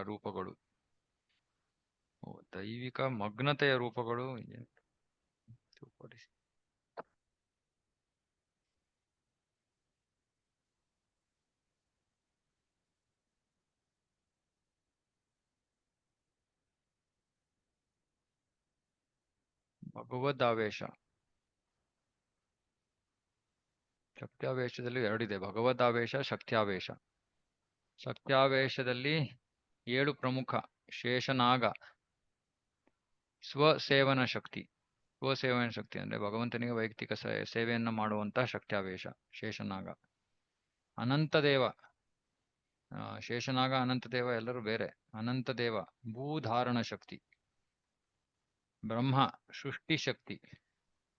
ರೂಪಗಳು. ದೈವಿಕ ಮಗ್ನತೆಯ ರೂಪಗಳು ಭಗವದ್ದಾವೇಶ, ಶಕ್ತ್ಯಾವೇಶದಲ್ಲಿ 2 ಇದೆ: ಭಗವದ್ದಾವೇಶ, ಶಕ್ತ್ಯಾವೇಶ. ಶಕ್ತ್ಯಾವೇಶದಲ್ಲಿ 7 ಪ್ರಮುಖ: ಶೇಷನಾಗ, ಸ್ವಸೇವನ ಶಕ್ತಿ. ಸ್ವಸೇವನ ಶಕ್ತಿ ಅಂದ್ರೆ ಭಗವಂತನಿಗೆ ವೈಯಕ್ತಿಕ ಸೇವೆಯನ್ನ ಮಾಡುವಂತಹ ಶಕ್ತ್ಯಾವೇಶ ಶೇಷನಾಗ. ಅನಂತದೇವ, ಶೇಷನಾಗ ಅನಂತದೇವ ಎಲ್ಲರೂ ಬೇರೆ. ಅನಂತದೇವ ಭೂಧಾರಣ ಶಕ್ತಿ. ಬ್ರಹ್ಮ ಸೃಷ್ಟಿ ಶಕ್ತಿ.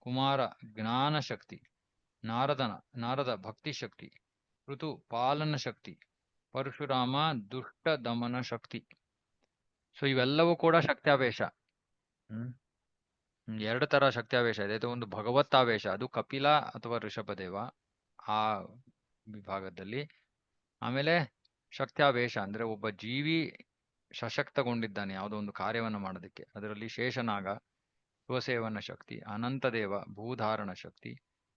ಕುಮಾರ ಜ್ಞಾನ ಶಕ್ತಿ. ನಾರದ ಭಕ್ತಿ ಶಕ್ತಿ. ಋತು ಪಾಲನ ಶಕ್ತಿ. ಪರಶುರಾಮ ದುಷ್ಟ ದಮನ ಶಕ್ತಿ. ಸೊ ಇವೆಲ್ಲವೂ ಕೂಡ ಶಕ್ತ್ಯಾವೇಶ. 2 ತರ ಶಕ್ತ್ಯಾವೇಶ ಇದೆ. ಇದು ಒಂದು ಭಗವತ್ತಾವೇಶ, ಅದು ಕಪಿಲ ಅಥವಾ ಋಷಭದೇವ ಆ ವಿಭಾಗದಲ್ಲಿ. ಆಮೇಲೆ ಶಕ್ತ್ಯಾವೇಶ ಅಂದ್ರೆ ಒಬ್ಬ ಜೀವಿ ಸಶಕ್ತಗೊಂಡಿದ್ದಾನೆ ಯಾವುದೋ ಒಂದು ಕಾರ್ಯವನ್ನು ಮಾಡೋದಕ್ಕೆ, ಅದರಲ್ಲಿ ಶೇಷನಾಗ ಸ್ವಸೇವನ ಶಕ್ತಿ, ಅನಂತದೇವ ಭೂಧಾರಣ ಶಕ್ತಿ,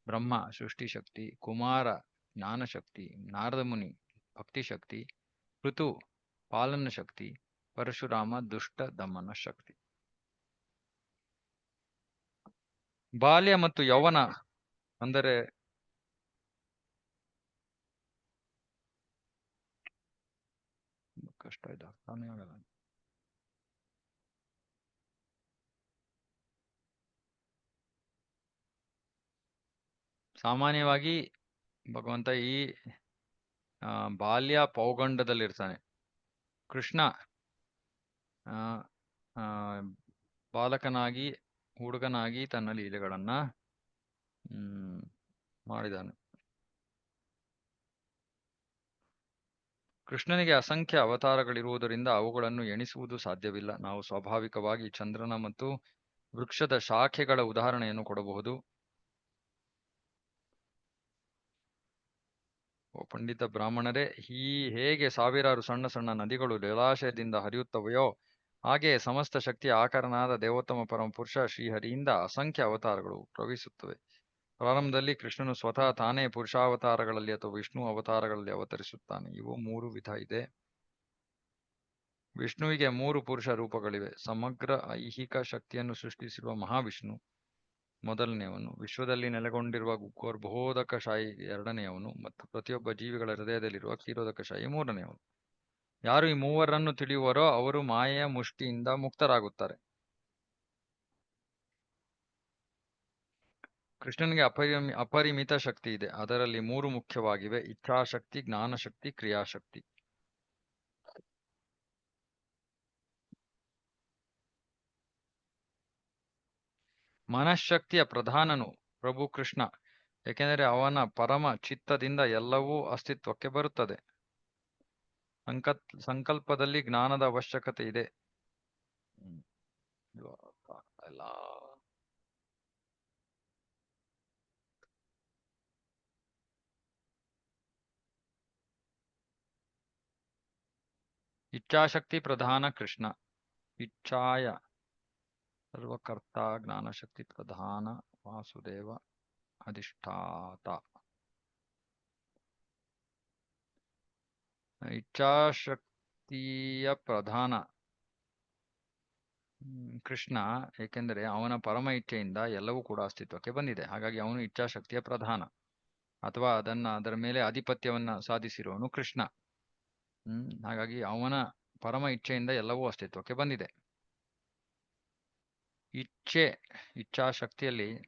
ಬ್ರಹ್ಮ ಸೃಷ್ಟಿ ಶಕ್ತಿ, ಕುಮಾರ ಜ್ಞಾನ ಶಕ್ತಿ, ನಾರದ ಮುನಿ ಭಕ್ತಿ ಶಕ್ತಿ, ಋತು ಪಾಲನ ಶಕ್ತಿ, ಪರಶುರಾಮ ದುಷ್ಟ ದಮನ ಶಕ್ತಿ. ಬಾಲ್ಯ ಮತ್ತು ಯೌವನ ಅಂದರೆ ಕಷ್ಟ ಇದೆ, ಅರ್ಥನೇ ಆಗಲ್ಲ. ಸಾಮಾನ್ಯವಾಗಿ ಭಗವಂತ ಈ ಬಾಲ್ಯ ಪೌಗಂಡದಲ್ಲಿರ್ತಾನೆ. ಕೃಷ್ಣ ಬಾಲಕನಾಗಿ ಹುಡುಗನಾಗಿ ತನ್ನ ಲೀಲೆಗಳನ್ನ ಮಾಡಿದಾನೆ. ಕೃಷ್ಣನಿಗೆ ಅಸಂಖ್ಯ ಅವತಾರಗಳಿರುವುದರಿಂದ ಅವುಗಳನ್ನು ಎಣಿಸುವುದು ಸಾಧ್ಯವಿಲ್ಲ. ನಾವು ಸ್ವಾಭಾವಿಕವಾಗಿ ಚಂದ್ರನ ಮತ್ತು ವೃಕ್ಷದ ಶಾಖೆಗಳ ಉದಾಹರಣೆಯನ್ನು ಕೊಡಬಹುದು. ಓ ಪಂಡಿತ ಬ್ರಾಹ್ಮಣರೇ, ಹೇಗೆ ಸಾವಿರಾರು ಸಣ್ಣ ಸಣ್ಣ ನದಿಗಳು ಜಲಾಶಯದಿಂದ ಹರಿಯುತ್ತವೆಯೋ ಹಾಗೆ ಸಮಸ್ತ ಶಕ್ತಿಯ ಆಕಾರನಾದ ದೇವೋತ್ತಮ ಪರಮಪುರುಷ ಶ್ರೀಹರಿಯಿಂದ ಅಸಂಖ್ಯ ಅವತಾರಗಳು ಪ್ರವಹಿಸುತ್ತವೆ. ಪ್ರಾರಂಭದಲ್ಲಿ ಕೃಷ್ಣನು ಸ್ವತಃ ತಾನೇ ಪುರುಷಾವತಾರಗಳಲ್ಲಿ ಅಥವಾ ವಿಷ್ಣು ಅವತಾರಗಳಲ್ಲಿ ಅವತರಿಸುತ್ತಾನೆ. ಇವು 3 ವಿಧ ಇದೆ. ವಿಷ್ಣುವಿಗೆ 3 ಪುರುಷ ರೂಪಗಳಿವೆ. ಸಮಗ್ರ ಐಹಿಕ ಶಕ್ತಿಯನ್ನು ಸೃಷ್ಟಿಸಿರುವ ಮಹಾವಿಷ್ಣು, ಮೊದಲನೆಯವನು, ವಿಶ್ವದಲ್ಲಿ ನೆಲೆಗೊಂಡಿರುವ ಗೋರ್ಬೋಧಕಶಾಹಿ ಎರಡನೆಯವನು, ಮತ್ತು ಪ್ರತಿಯೊಬ್ಬ ಜೀವಿಗಳ ಹೃದಯದಲ್ಲಿರುವ ಕ್ಷೀರೋದಕಶಾಹಿ ಮೂರನೆಯವನು. ಯಾರು ಈ ಮೂವರನ್ನು ತಿಳಿಯುವರೋ ಅವರು ಮಾಯೆಯ ಮುಷ್ಟಿಯಿಂದ ಮುಕ್ತರಾಗುತ್ತಾರೆ. ಕೃಷ್ಣನಿಗೆ ಅಪರಿಮಿತ ಶಕ್ತಿ ಇದೆ. ಅದರಲ್ಲಿ ಮೂರು ಮುಖ್ಯವಾಗಿವೆ: ಇಚ್ಛಾಶಕ್ತಿ, ಜ್ಞಾನಶಕ್ತಿ, ಕ್ರಿಯಾಶಕ್ತಿ. ಮನಃಶಕ್ತಿಯ ಪ್ರಧಾನನು ಪ್ರಭು ಕೃಷ್ಣ, ಏಕೆಂದರೆ ಅವನ ಪರಮ ಚಿತ್ತದಿಂದ ಎಲ್ಲವೂ ಅಸ್ತಿತ್ವಕ್ಕೆ ಬರುತ್ತದೆ. ಸಂಕಲ್ಪದಲ್ಲಿ ಜ್ಞಾನದ ಅವಶ್ಯಕತೆ ಇದೆ. ಎಲ್ಲ ಇಚ್ಛಾಶಕ್ತಿ ಪ್ರಧಾನ ಕೃಷ್ಣ. ಇಚ್ಛಾಯ ಸರ್ವಕರ್ತ. ಜ್ಞಾನಶಕ್ತಿ ಪ್ರಧಾನ ವಾಸುದೇವ ಅಧಿಷ್ಠಾತ. ಇಚ್ಛಾಶಕ್ತಿಯ ಪ್ರಧಾನ ಕೃಷ್ಣ, ಏಕೆಂದರೆ ಅವನ ಪರಮ ಇಚ್ಛೆಯಿಂದ ಎಲ್ಲವೂ ಕೂಡ ಅಸ್ತಿತ್ವಕ್ಕೆ ಬಂದಿದೆ. ಹಾಗಾಗಿ ಅವನು ಇಚ್ಛಾಶಕ್ತಿಯ ಪ್ರಧಾನ, ಅಥವಾ ಅದರ ಮೇಲೆ ಆಧಿಪತ್ಯವನ್ನ ಸಾಧಿಸಿರುವವನು ಕೃಷ್ಣ. ಹಾಗಾಗಿ ಅವನ ಪರಮ ಇಚ್ಛೆಯಿಂದ ಎಲ್ಲವೂ ಅಸ್ತಿತ್ವಕ್ಕೆ ಬಂದಿದೆ. ಇಚ್ಛಾಶಕ್ತಿಯಲ್ಲಿ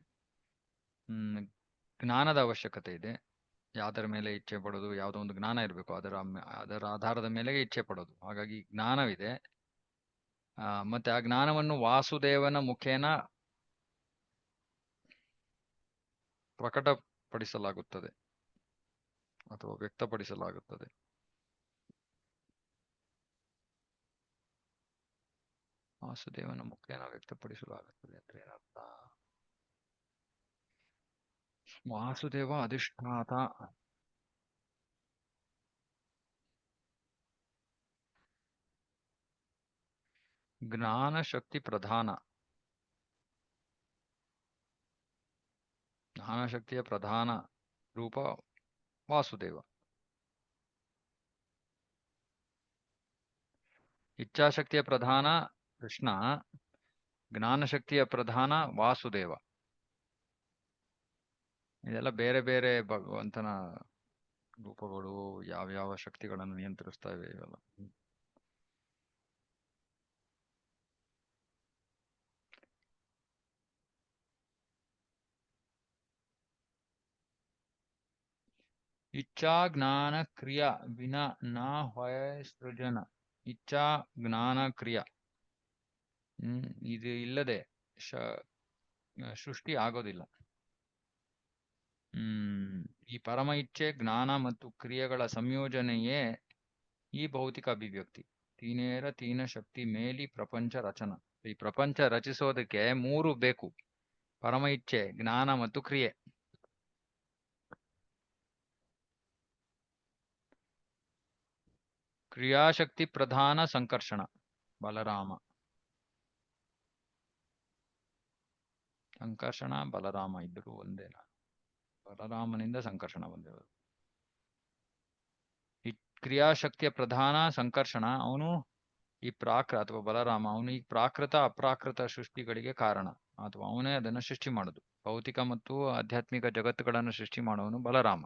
ಜ್ಞಾನದ ಅವಶ್ಯಕತೆ ಇದೆ. ಯಾವ್ದರ ಮೇಲೆ ಇಚ್ಛೆ ಪಡೋದು, ಯಾವುದೋ ಒಂದು ಜ್ಞಾನ ಇರಬೇಕು. ಅದರ ಆಧಾರದ ಮೇಲೆ ಇಚ್ಛೆ ಪಡೋದು. ಹಾಗಾಗಿ ಜ್ಞಾನವಿದೆ. ಮತ್ತೆ ಆ ಜ್ಞಾನವನ್ನು ವಾಸುದೇವನ ಮುಖೇನ ಪ್ರಕಟಪಡಿಸಲಾಗುತ್ತದೆ ಅಥವಾ ವ್ಯಕ್ತಪಡಿಸಲಾಗುತ್ತದೆ. ವಾಸುದೇವನ ಮುಖೇನ ವ್ಯಕ್ತಪಡಿಸಲಾಗುತ್ತದೆ ಅಂದ್ರೆ ಏನರ್ಥ? ವಾಸುದೇವ ಅಧಿಷ್ಠಾತ. ಜ್ಞಾನಶಕ್ತಿ ಪ್ರಧಾನ. ಜ್ಞಾನಶಕ್ತಿಯ ಪ್ರಧಾನ ರೂಪ ವಾಸುದೇವ. ಇಚ್ಛಾಶಕ್ತಿಯ ಪ್ರಧಾನ ಕೃಷ್ಣ. ಜ್ಞಾನಶಕ್ತಿಯ ಪ್ರಧಾನ ವಾಸುದೇವ. ಇದೆಲ್ಲ ಬೇರೆ ಬೇರೆ ಭಗವಂತನ ರೂಪಗಳು, ಯಾವ್ಯಾವ ಶಕ್ತಿಗಳನ್ನು ನಿಯಂತ್ರಿಸ್ತಾ ಇವೆ ಇವೆಲ್ಲ. ಇಚ್ಛಾ ಜ್ಞಾನ ಕ್ರಿಯಾ ವಿನ ನ ಹೊಯ ಸೃಜನ. ಇಚ್ಛಾ ಜ್ಞಾನ ಕ್ರಿಯಾ ಇದು ಇಲ್ಲದೆ ಸೃಷ್ಟಿ ಆಗೋದಿಲ್ಲ. ಈ ಪರಮ ಇಚ್ಛೆ, ಜ್ಞಾನ ಮತ್ತು ಕ್ರಿಯೆಗಳ ಸಂಯೋಜನೆಯೇ ಈ ಭೌತಿಕ ಅಭಿವ್ಯಕ್ತಿ. ತೀನೇರ ತೀನ ಶಕ್ತಿ ಮೇಲಿ ಪ್ರಪಂಚ ರಚನ. ಈ ಪ್ರಪಂಚ ರಚಿಸೋದಕ್ಕೆ ಮೂರು ಬೇಕು: ಪರಮ ಇಚ್ಛೆ, ಜ್ಞಾನ ಮತ್ತು ಕ್ರಿಯೆ. ಕ್ರಿಯಾಶಕ್ತಿ ಪ್ರಧಾನ ಸಂಕರ್ಷಣ ಬಲರಾಮ. ಸಂಕರ್ಷಣ ಬಲರಾಮ ಇಬ್ಬರು ಒಂದೇನ? ಬಲರಾಮನಿಂದ ಸಂಕರ್ಷಣ ಬಂದಿರೋದು. ಈ ಕ್ರಿಯಾಶಕ್ತಿಯ ಪ್ರಧಾನ ಸಂಕರ್ಷಣ, ಅವನು ಈ ಅಥವಾ ಬಲರಾಮ, ಅವನು ಈ ಪ್ರಾಕೃತ ಅಪ್ರಾಕೃತ ಸೃಷ್ಟಿಗಳಿಗೆ ಕಾರಣ, ಅಥವಾ ಅವನೇ ಅದನ್ನು ಸೃಷ್ಟಿ ಮಾಡುದು. ಭೌತಿಕ ಮತ್ತು ಆಧ್ಯಾತ್ಮಿಕ ಜಗತ್ತುಗಳನ್ನು ಸೃಷ್ಟಿ ಮಾಡುವನು ಬಲರಾಮ.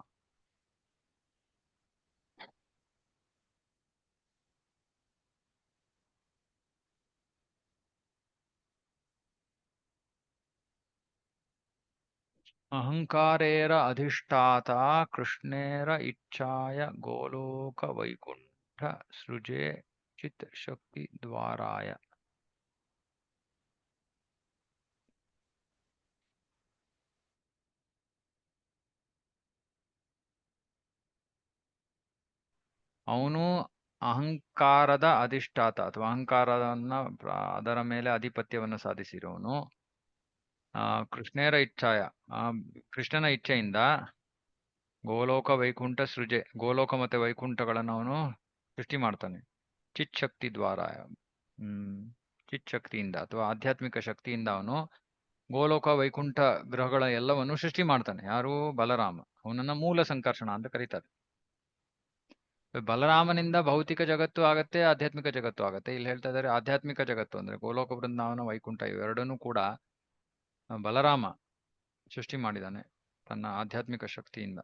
ಅಹಂಕಾರೇರ ಅಧಿಷ್ಠಾತ ಕೃಷ್ಣೇರ ಇಚ್ಛಾಯ ಗೋಲೋಕ ವೈಕುಂಠ ಸೃಜೆ ಚಿತ್ ಶಕ್ತಿ ದ್ವಾರಾಯ. ಅವನು ಅಹಂಕಾರದ ಅಧಿಷ್ಠಾತ ಅಥವಾ ಅಹಂಕಾರವನ್ನ ಅದರ ಮೇಲೆ ಆಧಿಪತ್ಯವನ್ನು ಸಾಧಿಸಿರೋನು. ಕೃಷ್ಣೇರ ಇಚ್ಛಾಯ, ಕೃಷ್ಣನ ಇಚ್ಛೆಯಿಂದ ಗೋಲೋಕ ವೈಕುಂಠ ಸೃಜೆ, ಗೋಲೋಕ ಮತ್ತೆ ವೈಕುಂಠಗಳನ್ನು ಅವನು ಸೃಷ್ಟಿ ಮಾಡ್ತಾನೆ. ಚಿತ್ ಶಕ್ತಿ ದ್ವಾರ, ಚಿತ್ ಶಕ್ತಿಯಿಂದ ಅಥವಾ ಆಧ್ಯಾತ್ಮಿಕ ಶಕ್ತಿಯಿಂದ ಅವನು ಗೋಲೋಕ ವೈಕುಂಠ ಗ್ರಹಗಳ ಎಲ್ಲವನ್ನು ಸೃಷ್ಟಿ ಮಾಡ್ತಾನೆ. ಯಾರು? ಬಲರಾಮ. ಅವನನ್ನ ಮೂಲ ಸಂಕರ್ಷಣ ಅಂತ ಕರೀತಾರೆ. ಬಲರಾಮನಿಂದ ಭೌತಿಕ ಜಗತ್ತು ಆಗತ್ತೆ, ಆಧ್ಯಾತ್ಮಿಕ ಜಗತ್ತು ಆಗತ್ತೆ. ಇಲ್ಲಿ ಹೇಳ್ತಾ ಇದ್ದಾರೆ ಆಧ್ಯಾತ್ಮಿಕ ಜಗತ್ತು ಅಂದ್ರೆ ಗೋಲೋಕ ಬೃಂದಾವನ ವೈಕುಂಠ ಇವೆರಡನ್ನೂ ಕೂಡ ಬಲರಾಮ ಸೃಷ್ಟಿ ಮಾಡಿದ್ದಾನೆ ತನ್ನ ಆಧ್ಯಾತ್ಮಿಕ ಶಕ್ತಿಯಿಂದ.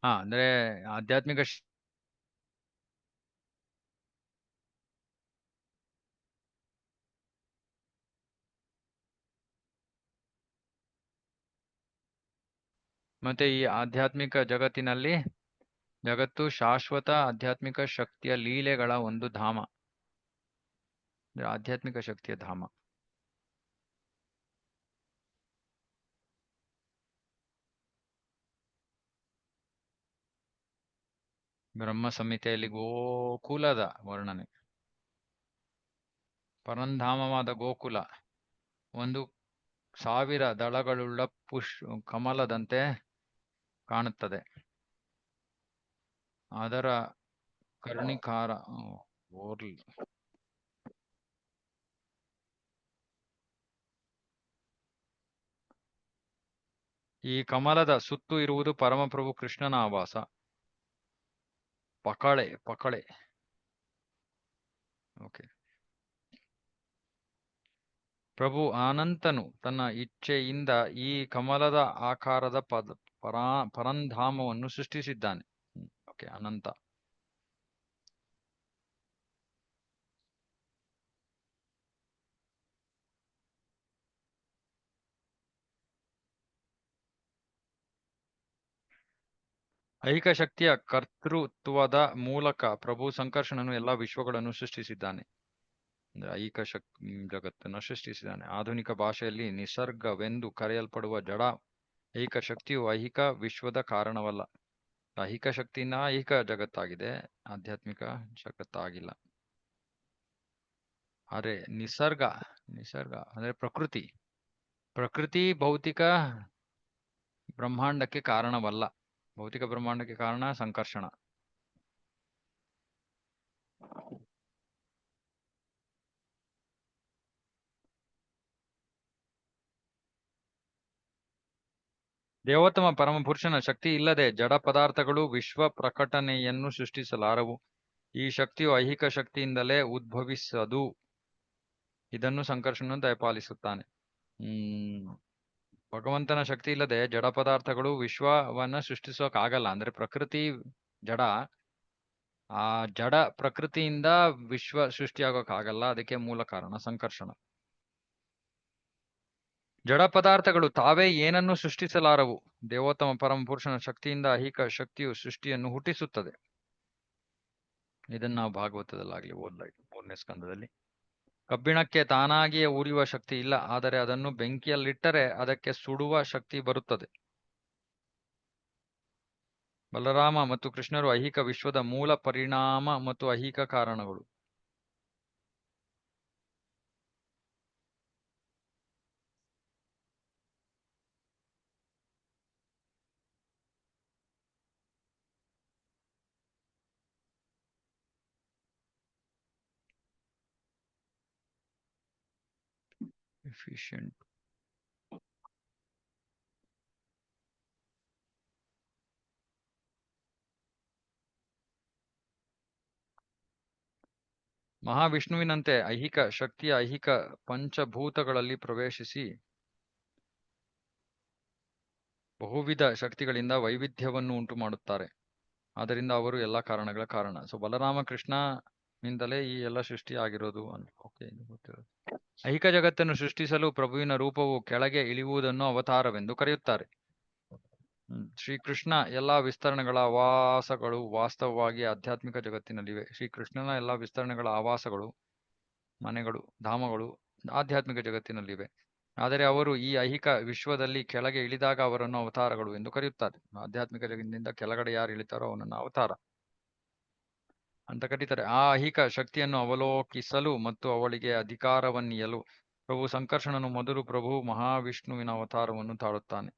ಅಂದ್ರೆ ಆಧ್ಯಾತ್ಮಿಕ ಮತ್ತೆ ಈ ಆಧ್ಯಾತ್ಮಿಕ ಜಗತ್ತು ಶಾಶ್ವತ ಆಧ್ಯಾತ್ಮಿಕ ಶಕ್ತಿಯ ಲೀಲೆಗಳ ಒಂದು ಧಾಮ, ಅಂದ್ರೆ ಆಧ್ಯಾತ್ಮಿಕ ಶಕ್ತಿಯ ಧಾಮ. ಬ್ರಹ್ಮ ಸಂಹಿತೆಯಲ್ಲಿ ಗೋಕುಲದ ವರ್ಣನೆ. ಪರಂಧಾಮವಾದ ಗೋಕುಲ ಒಂದು 1000 ದಳಗಳುಳ್ಳ ಕಮಲದಂತೆ ಕಾಣುತ್ತದೆ. ಅದರ ಕರ್ಣಿಕಾರ ಈ ಕಮಲದ ಸುತ್ತು ಇರುವುದು ಪರಮಪ್ರಭು ಕೃಷ್ಣನ ಆವಾಸ. ಪಕಳೆ. ಓಕೆ. ಪ್ರಭು ಅನಂತನು ತನ್ನ ಇಚ್ಛೆಯಿಂದ ಈ ಕಮಲದ ಆಕಾರದ ಪರಂಧಾಮವನ್ನು ಸೃಷ್ಟಿಸಿದ್ದಾನೆ. ಓಕೆ, ಅನಂತ. ಐಹಿಕ ಶಕ್ತಿಯ ಕರ್ತೃತ್ವದ ಮೂಲಕ ಪ್ರಭು ಸಂಕರ್ಷಣನು ಎಲ್ಲಾ ವಿಶ್ವಗಳನ್ನು ಸೃಷ್ಟಿಸಿದ್ದಾನೆ. ಅಂದ್ರೆ ಐಹಿಕ ಜಗತ್ತನ್ನು ಸೃಷ್ಟಿಸಿದ್ದಾನೆ. ಆಧುನಿಕ ಭಾಷೆಯಲ್ಲಿ ನಿಸರ್ಗವೆಂದು ಕರೆಯಲ್ಪಡುವ ಜಡ ಐಹಿಕ ಶಕ್ತಿಯು ಐಹಿಕ ವಿಶ್ವದ ಕಾರಣವಲ್ಲ. ಐಹಿಕ ಶಕ್ತಿಯಿಂದ ಐಹಿಕ ಜಗತ್ತಾಗಿದೆ, ಆಧ್ಯಾತ್ಮಿಕ ಜಗತ್ತಾಗಿಲ್ಲ. ಆದರೆ ನಿಸರ್ಗ ಅಂದ್ರೆ ಪ್ರಕೃತಿ ಭೌತಿಕ ಬ್ರಹ್ಮಾಂಡಕ್ಕೆ ಕಾರಣವಲ್ಲ. ಭೌತಿಕ ಬ್ರಹ್ಮಾಂಡಕ್ಕೆ ಕಾರಣ ಸಂಕರ್ಷಣ. ದೇವೋತ್ತಮ ಪರಮಪುರುಷನ ಶಕ್ತಿ ಇಲ್ಲದೆ ಜಡ ಪದಾರ್ಥಗಳು ವಿಶ್ವ ಪ್ರಕಟಣೆಯನ್ನು ಸೃಷ್ಟಿಸಲಾರವು. ಈ ಶಕ್ತಿಯು ಐಹಿಕ ಶಕ್ತಿಯಿಂದಲೇ ಉದ್ಭವಿಸದು. ಇದನ್ನು ಸಂಕರ್ಷಣನು ದಯಪಾಲಿಸುತ್ತಾನೆ. ಭಗವಂತನ ಶಕ್ತಿ ಇಲ್ಲದೆ ಜಡ ಪದಾರ್ಥಗಳು ವಿಶ್ವವನ್ನ ಸೃಷ್ಟಿಸೋಕಾಗಲ್ಲ. ಅಂದ್ರೆ ಪ್ರಕೃತಿ ಜಡ, ಆ ಜಡ ಪ್ರಕೃತಿಯಿಂದ ವಿಶ್ವ ಸೃಷ್ಟಿಯಾಗೋಕ್ಕಾಗಲ್ಲ. ಅದಕ್ಕೆ ಮೂಲ ಕಾರಣ ಸಂಕರ್ಷಣ. ಜಡ ಪದಾರ್ಥಗಳು ತಾವೇ ಏನನ್ನು ಸೃಷ್ಟಿಸಲಾರವು. ದೇವೋತ್ತಮ ಪರಮಪುರುಷನ ಶಕ್ತಿಯಿಂದ ಐಹಿಕ ಶಕ್ತಿಯು ಸೃಷ್ಟಿಯನ್ನು ಹುಟ್ಟಿಸುತ್ತದೆ. ಇದನ್ನು ನಾವು ಭಾಗವತದಲ್ಲಾಗ್ಲಿ ಓದ್ಲಾಯ್ತು, 3ನೇ ಸ್ಕಂದದಲ್ಲಿ. ಕಬ್ಬಿಣಕ್ಕೆ ತಾನಾಗಿಯೇ ಉರಿಯುವ ಶಕ್ತಿ ಇಲ್ಲ, ಆದರೆ ಅದನ್ನು ಬೆಂಕಿಯಲ್ಲಿಟ್ಟರೆ ಅದಕ್ಕೆ ಸುಡುವ ಶಕ್ತಿ ಬರುತ್ತದೆ. ಬಲರಾಮ ಮತ್ತು ಕೃಷ್ಣರು ಐಹಿಕ ವಿಶ್ವದ ಮೂಲ ಪರಿಣಾಮ ಮತ್ತು ಐಹಿಕ ಕಾರಣಗಳು. ಎಫಿಷಿಯಂಟ್. ಮಹಾವಿಷ್ಣುವಿನಂತೆ ಐಹಿಕ ಶಕ್ತಿಯ ಐಹಿಕ ಪಂಚಭೂತಗಳಲ್ಲಿ ಪ್ರವೇಶಿಸಿ ಬಹುವಿಧ ಶಕ್ತಿಗಳಿಂದ ವೈವಿಧ್ಯವನ್ನು ಉಂಟು ಮಾಡುತ್ತಾರೆ. ಆದ್ದರಿಂದ ಅವರು ಎಲ್ಲ ಕಾರಣಗಳ ಕಾರಣ. ಸೊ ಬಲರಾಮ ಕೃಷ್ಣನಿಂದಲೇ ಈ ಎಲ್ಲ ಸೃಷ್ಟಿ ಆಗಿರೋದು. ಓಕೆ, ಗೊತ್ತಿರೋದು. ಐಹಿಕ ಜಗತ್ತನ್ನು ಸೃಷ್ಟಿಸಲು ಪ್ರಭುವಿನ ರೂಪವು ಕೆಳಗೆ ಇಳಿಯುವುದನ್ನು ಅವತಾರವೆಂದು ಕರೆಯುತ್ತಾರೆ. ಶ್ರೀಕೃಷ್ಣ ಎಲ್ಲಾ ವಿಸ್ತರಣೆಗಳ ಆವಾಸಗಳು ವಾಸ್ತವವಾಗಿ ಆಧ್ಯಾತ್ಮಿಕ ಜಗತ್ತಿನಲ್ಲಿವೆ. ಶ್ರೀಕೃಷ್ಣನ ಎಲ್ಲಾ ವಿಸ್ತರಣೆಗಳ ಆವಾಸಗಳು, ಮನೆಗಳು, ಧಾಮಗಳು ಆಧ್ಯಾತ್ಮಿಕ ಜಗತ್ತಿನಲ್ಲಿವೆ. ಆದರೆ ಅವರು ಈ ಐಹಿಕ ವಿಶ್ವದಲ್ಲಿ ಕೆಳಗೆ ಇಳಿದಾಗ ಅವರನ್ನು ಅವತಾರಗಳು ಎಂದು ಕರೆಯುತ್ತಾರೆ. ಆಧ್ಯಾತ್ಮಿಕ ಜಗತ್ತಿನಿಂದ ಕೆಳಗಡೆ ಯಾರು ಇಳಿತಾರೋ ಅವನನ್ನು ಅವತಾರ ಅಂತ ಕರೀತಾರೆ. ಆ ಐಹಿಕ ಶಕ್ತಿಯನ್ನು ಅವಲೋಕಿಸಲು ಮತ್ತು ಅವಳಿಗೆ ಅಧಿಕಾರವನ್ನಿಯಲು ಪ್ರಭು ಸಂಕರ್ಷಣನು ಮೊದಲು ಪ್ರಭು ಮಹಾವಿಷ್ಣುವಿನ ಅವತಾರವನ್ನು ತಾಳುತ್ತಾನೆ.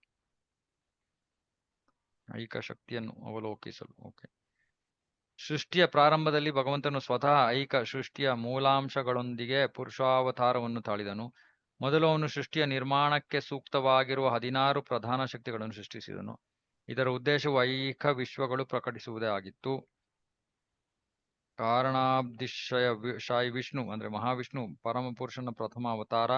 ಐಹಿಕ ಶಕ್ತಿಯನ್ನು ಅವಲೋಕಿಸಲು. ಓಕೆ. ಸೃಷ್ಟಿಯ ಪ್ರಾರಂಭದಲ್ಲಿ ಭಗವಂತನು ಸ್ವತಃ ಐಹಿಕ ಸೃಷ್ಟಿಯ ಮೂಲಾಂಶಗಳೊಂದಿಗೆ ಪುರುಷಾವತಾರವನ್ನು ತಾಳಿದನು. ಮೊದಲು ಅವನು ಸೃಷ್ಟಿಯ ನಿರ್ಮಾಣಕ್ಕೆ ಸೂಕ್ತವಾಗಿರುವ 16 ಪ್ರಧಾನ ಶಕ್ತಿಗಳನ್ನು ಸೃಷ್ಟಿಸಿದನು. ಇದರ ಉದ್ದೇಶವು ಐಹಿಕ ವಿಶ್ವಗಳು ಪ್ರಕಟಿಸುವುದೇ ಆಗಿತ್ತು. ಶಾಯಿ ವಿಷ್ಣು ಅಂದ್ರೆ ಮಹಾವಿಷ್ಣು ಪರಮ ಪುರುಷನ ಪ್ರಥಮ ಅವತಾರ.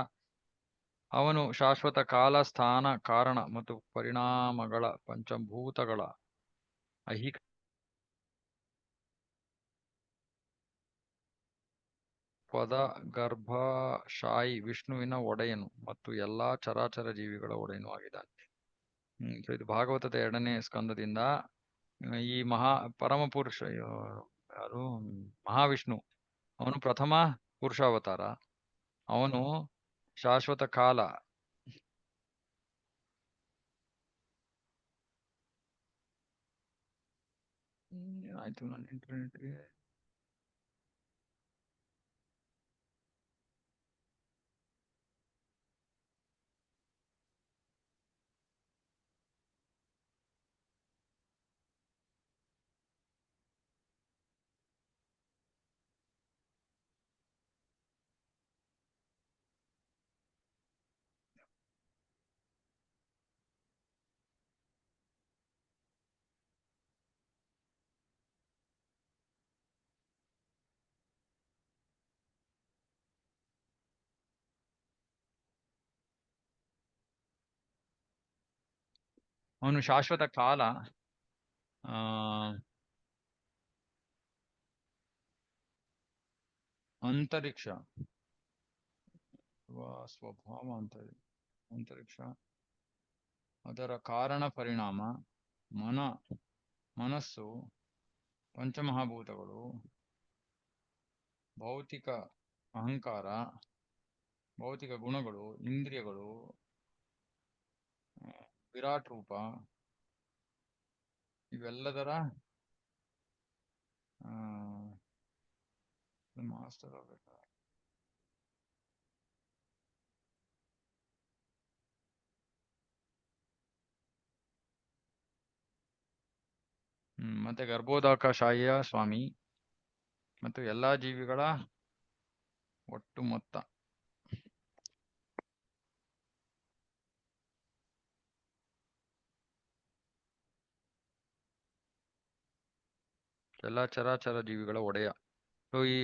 ಅವನು ಶಾಶ್ವತ ಕಾಲ, ಸ್ಥಾನ, ಕಾರಣ ಮತ್ತು ಪರಿಣಾಮಗಳ ಪಂಚಭೂತಗಳ ಐಹಿಕ ಪದ ಗರ್ಭಶಾಯಿ ವಿಷ್ಣುವಿನ ಒಡೆಯನು ಮತ್ತು ಎಲ್ಲಾ ಚರಾಚರ ಜೀವಿಗಳ ಒಡೆಯನು ಆಗಿದ್ದಾನೆ. ಸೊ ಇದು ಭಾಗವತದ 2ನೇ ಸ್ಕಂದದಿಂದ ಈ ಪರಮ ಪುರುಷ ಯಾರು ಮಹಾವಿಷ್ಣು, ಅವನು ಪ್ರಥಮ ಪುರುಷಾವತಾರ. ಅವನು ಶಾಶ್ವತ ಕಾಲ, ಆಯ್ತು ನನ್ನ ಇಂಟರ್ನೆಟ್ಗೆ ಅವನು ಶಾಶ್ವತ ಕಾಲ, ಅಂತರಿಕ್ಷ ಸ್ವಭಾವ, ಅಂತರಿಕ್ಷ, ಅದರ ಕಾರಣ ಪರಿಣಾಮ, ಮನಸ್ಸು, ಪಂಚಮಹಾಭೂತಗಳು, ಭೌತಿಕ ಅಹಂಕಾರ, ಭೌತಿಕ ಗುಣಗಳು, ಇಂದ್ರಿಯಗಳು, ವಿರಾಟ್ ರೂಪ, ಇವೆಲ್ಲದರ ಮಾಸ್ಟರ್ ಆಗಬೇಕು. ಮತ್ತೆ ಗರ್ಭೋದಕಶಾಹಿಯ ಸ್ವಾಮಿ ಮತ್ತು ಎಲ್ಲಾ ಜೀವಿಗಳ ಒಟ್ಟು ಮೊತ್ತ. ಎಲ್ಲ ಚರಾಚರ ಜೀವಿಗಳ ಒಡೆಯ. ಸೊ ಈ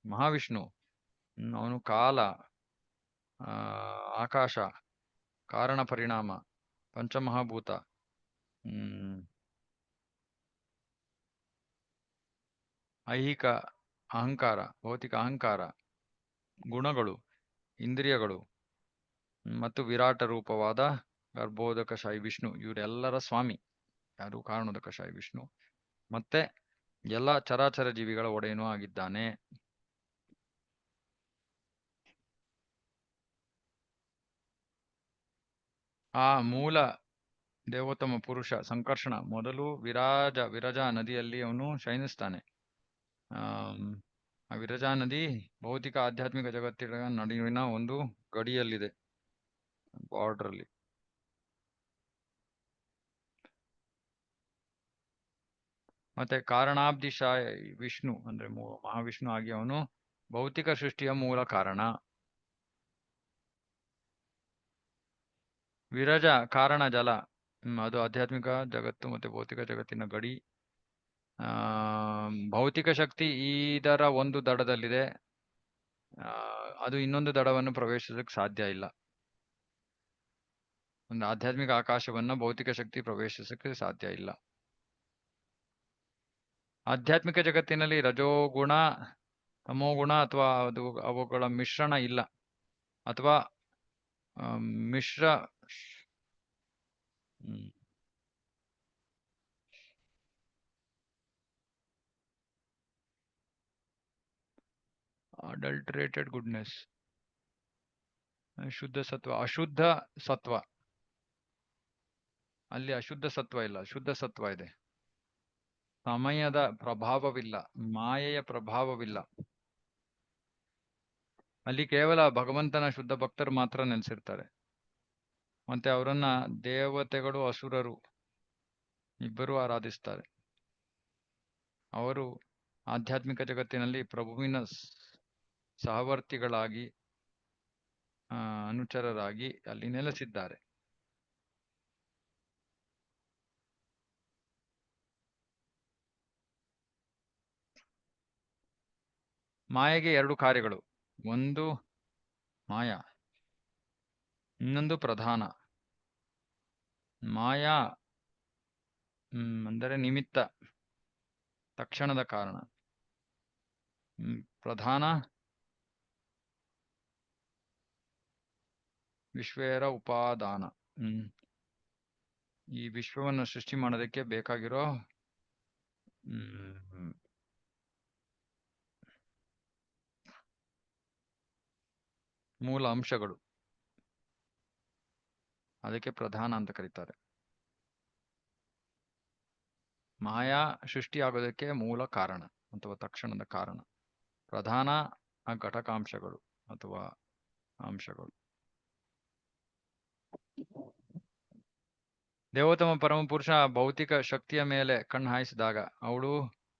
ಮಹಾವಿಷ್ಣು ಅವನು ಕಾಲ, ಆಕಾಶ, ಕಾರಣ ಪರಿಣಾಮ, ಪಂಚಮಹಾಭೂತ, ಐಹಿಕ ಅಹಂಕಾರ, ಭೌತಿಕ ಅಹಂಕಾರ, ಗುಣಗಳು, ಇಂದ್ರಿಯಗಳು ಮತ್ತು ವಿರಾಟ ರೂಪವಾದ ಗರ್ಭೋದಕಶಾಹಿ ವಿಷ್ಣು, ಇವರೆಲ್ಲರ ಸ್ವಾಮಿ. ಯಾರು? ಕಾರಣೋದಕಶಾಹಿ ವಿಷ್ಣು. ಮತ್ತೆ ಎಲ್ಲ ಚರಾಚರ ಜೀವಿಗಳ ಒಡೆಯನೂ ಆಗಿದ್ದಾನೆ. ಆ ಮೂಲ ದೇವೋತ್ತಮ ಪುರುಷ ಸಂಕರ್ಷಣ ಮೊದಲು ವಿರಜಾ ನದಿಯಲ್ಲಿ ಅವನು ಶಯನಿಸ್ತಾನೆ. ಆ ವಿರಜಾ ನದಿ ಭೌತಿಕ ಆಧ್ಯಾತ್ಮಿಕ ಜಗತ್ತಿನ ನಡುವಿನ ಒಂದು ಗಡಿಯಲ್ಲಿದೆ, ಬಾರ್ಡರ್ ಅಲ್ಲಿ. ಮತ್ತೆ ಕಾರಣಾಬ್ಧಿಶಾಯ ವಿಷ್ಣು ಅಂದ್ರೆ ಮಹಾವಿಷ್ಣು ಆಗಿ ಅವನು ಭೌತಿಕ ಸೃಷ್ಟಿಯ ಮೂಲ ಕಾರಣ. ವಿರಜ ಕಾರಣ ಜಲ, ಅದು ಆಧ್ಯಾತ್ಮಿಕ ಜಗತ್ತು ಮತ್ತೆ ಭೌತಿಕ ಜಗತ್ತಿನ ಗಡಿ. ಭೌತಿಕ ಶಕ್ತಿ ಇದರ ಒಂದು ದಡದಲ್ಲಿದೆ, ಅದು ಇನ್ನೊಂದು ದಡವನ್ನು ಪ್ರವೇಶಿಸಕ್ಕೆ ಸಾಧ್ಯ ಇಲ್ಲ. ಒಂದು ಆಧ್ಯಾತ್ಮಿಕ ಆಕಾಶವನ್ನ ಭೌತಿಕ ಶಕ್ತಿ ಪ್ರವೇಶಿಸಕ್ಕೆ ಸಾಧ್ಯ ಇಲ್ಲ. ಆಧ್ಯಾತ್ಮಿಕ ಜಗತ್ತಿನಲ್ಲಿ ರಜೋಗುಣ, ತಮೋಗುಣ ಅಥವಾ ಅವುಗಳ ಮಿಶ್ರಣ ಇಲ್ಲ, ಅಥವಾ ಮಿಶ್ರ ಅಡಲ್ಟ್ರೇಟೆಡ್ ಗುಡ್ನೆಸ್, ಶುದ್ಧ ಸತ್ವ, ಅಶುದ್ಧ ಸತ್ವ. ಅಲ್ಲಿ ಅಶುದ್ಧ ಸತ್ವ ಇಲ್ಲ, ಶುದ್ಧ ಸತ್ವ ಇದೆ. ಸಮಯದ ಪ್ರಭಾವವಿಲ್ಲ, ಮಾಯೆಯ ಪ್ರಭಾವವಿಲ್ಲ. ಅಲ್ಲಿ ಕೇವಲ ಭಗವಂತನ ಶುದ್ಧ ಭಕ್ತರು ಮಾತ್ರ ನೆಲೆಸಿರ್ತಾರೆ. ಮತ್ತೆ ಅವರನ್ನ ದೇವತೆಗಳು, ಅಸುರರು ಇಬ್ಬರು ಆರಾಧಿಸ್ತಾರೆ. ಅವರು ಆಧ್ಯಾತ್ಮಿಕ ಜಗತ್ತಿನಲ್ಲಿ ಪ್ರಭುವಿನ ಸಹವರ್ತಿಗಳಾಗಿ, ಅನುಚರರಾಗಿ ಅಲ್ಲಿ ನೆಲೆಸಿದ್ದಾರೆ. ಮಾಯೆಗೆ ಎರಡು ಕಾರ್ಯಗಳು. ಒಂದು ಮಾಯಾ, ಇನ್ನೊಂದು ಪ್ರಧಾನ. ಮಾಯಾ ಅಂದರೆ ನಿಮಿತ್ತ, ತಕ್ಷಣದ ಕಾರಣ. ಪ್ರಧಾನ ವಿಶ್ವೇರ ಉಪಾದಾನ. ಈ ವಿಶ್ವವನ್ನು ಸೃಷ್ಟಿ ಮಾಡೋದಕ್ಕೆ ಬೇಕಾಗಿರೋ ಮೂಲ ಅಂಶಗಳು, ಅದಕ್ಕೆ ಪ್ರಧಾನ ಅಂತ ಕರೀತಾರೆ. ಮಾಯಾ ಸೃಷ್ಟಿಯಾಗೋದಕ್ಕೆ ಮೂಲ ಕಾರಣ ಅಥವಾ ತಕ್ಷಣದ ಕಾರಣ. ಪ್ರಧಾನ ಘಟಕಾಂಶಗಳು ಅಥವಾ ಅಂಶಗಳು. ದೇವೋತ್ತಮ ಪರಮಪುರುಷ ಭೌತಿಕ ಶಕ್ತಿಯ ಮೇಲೆ ಕಣ್ಣು ಹಾಯಿಸಿದಾಗ ಅವಳು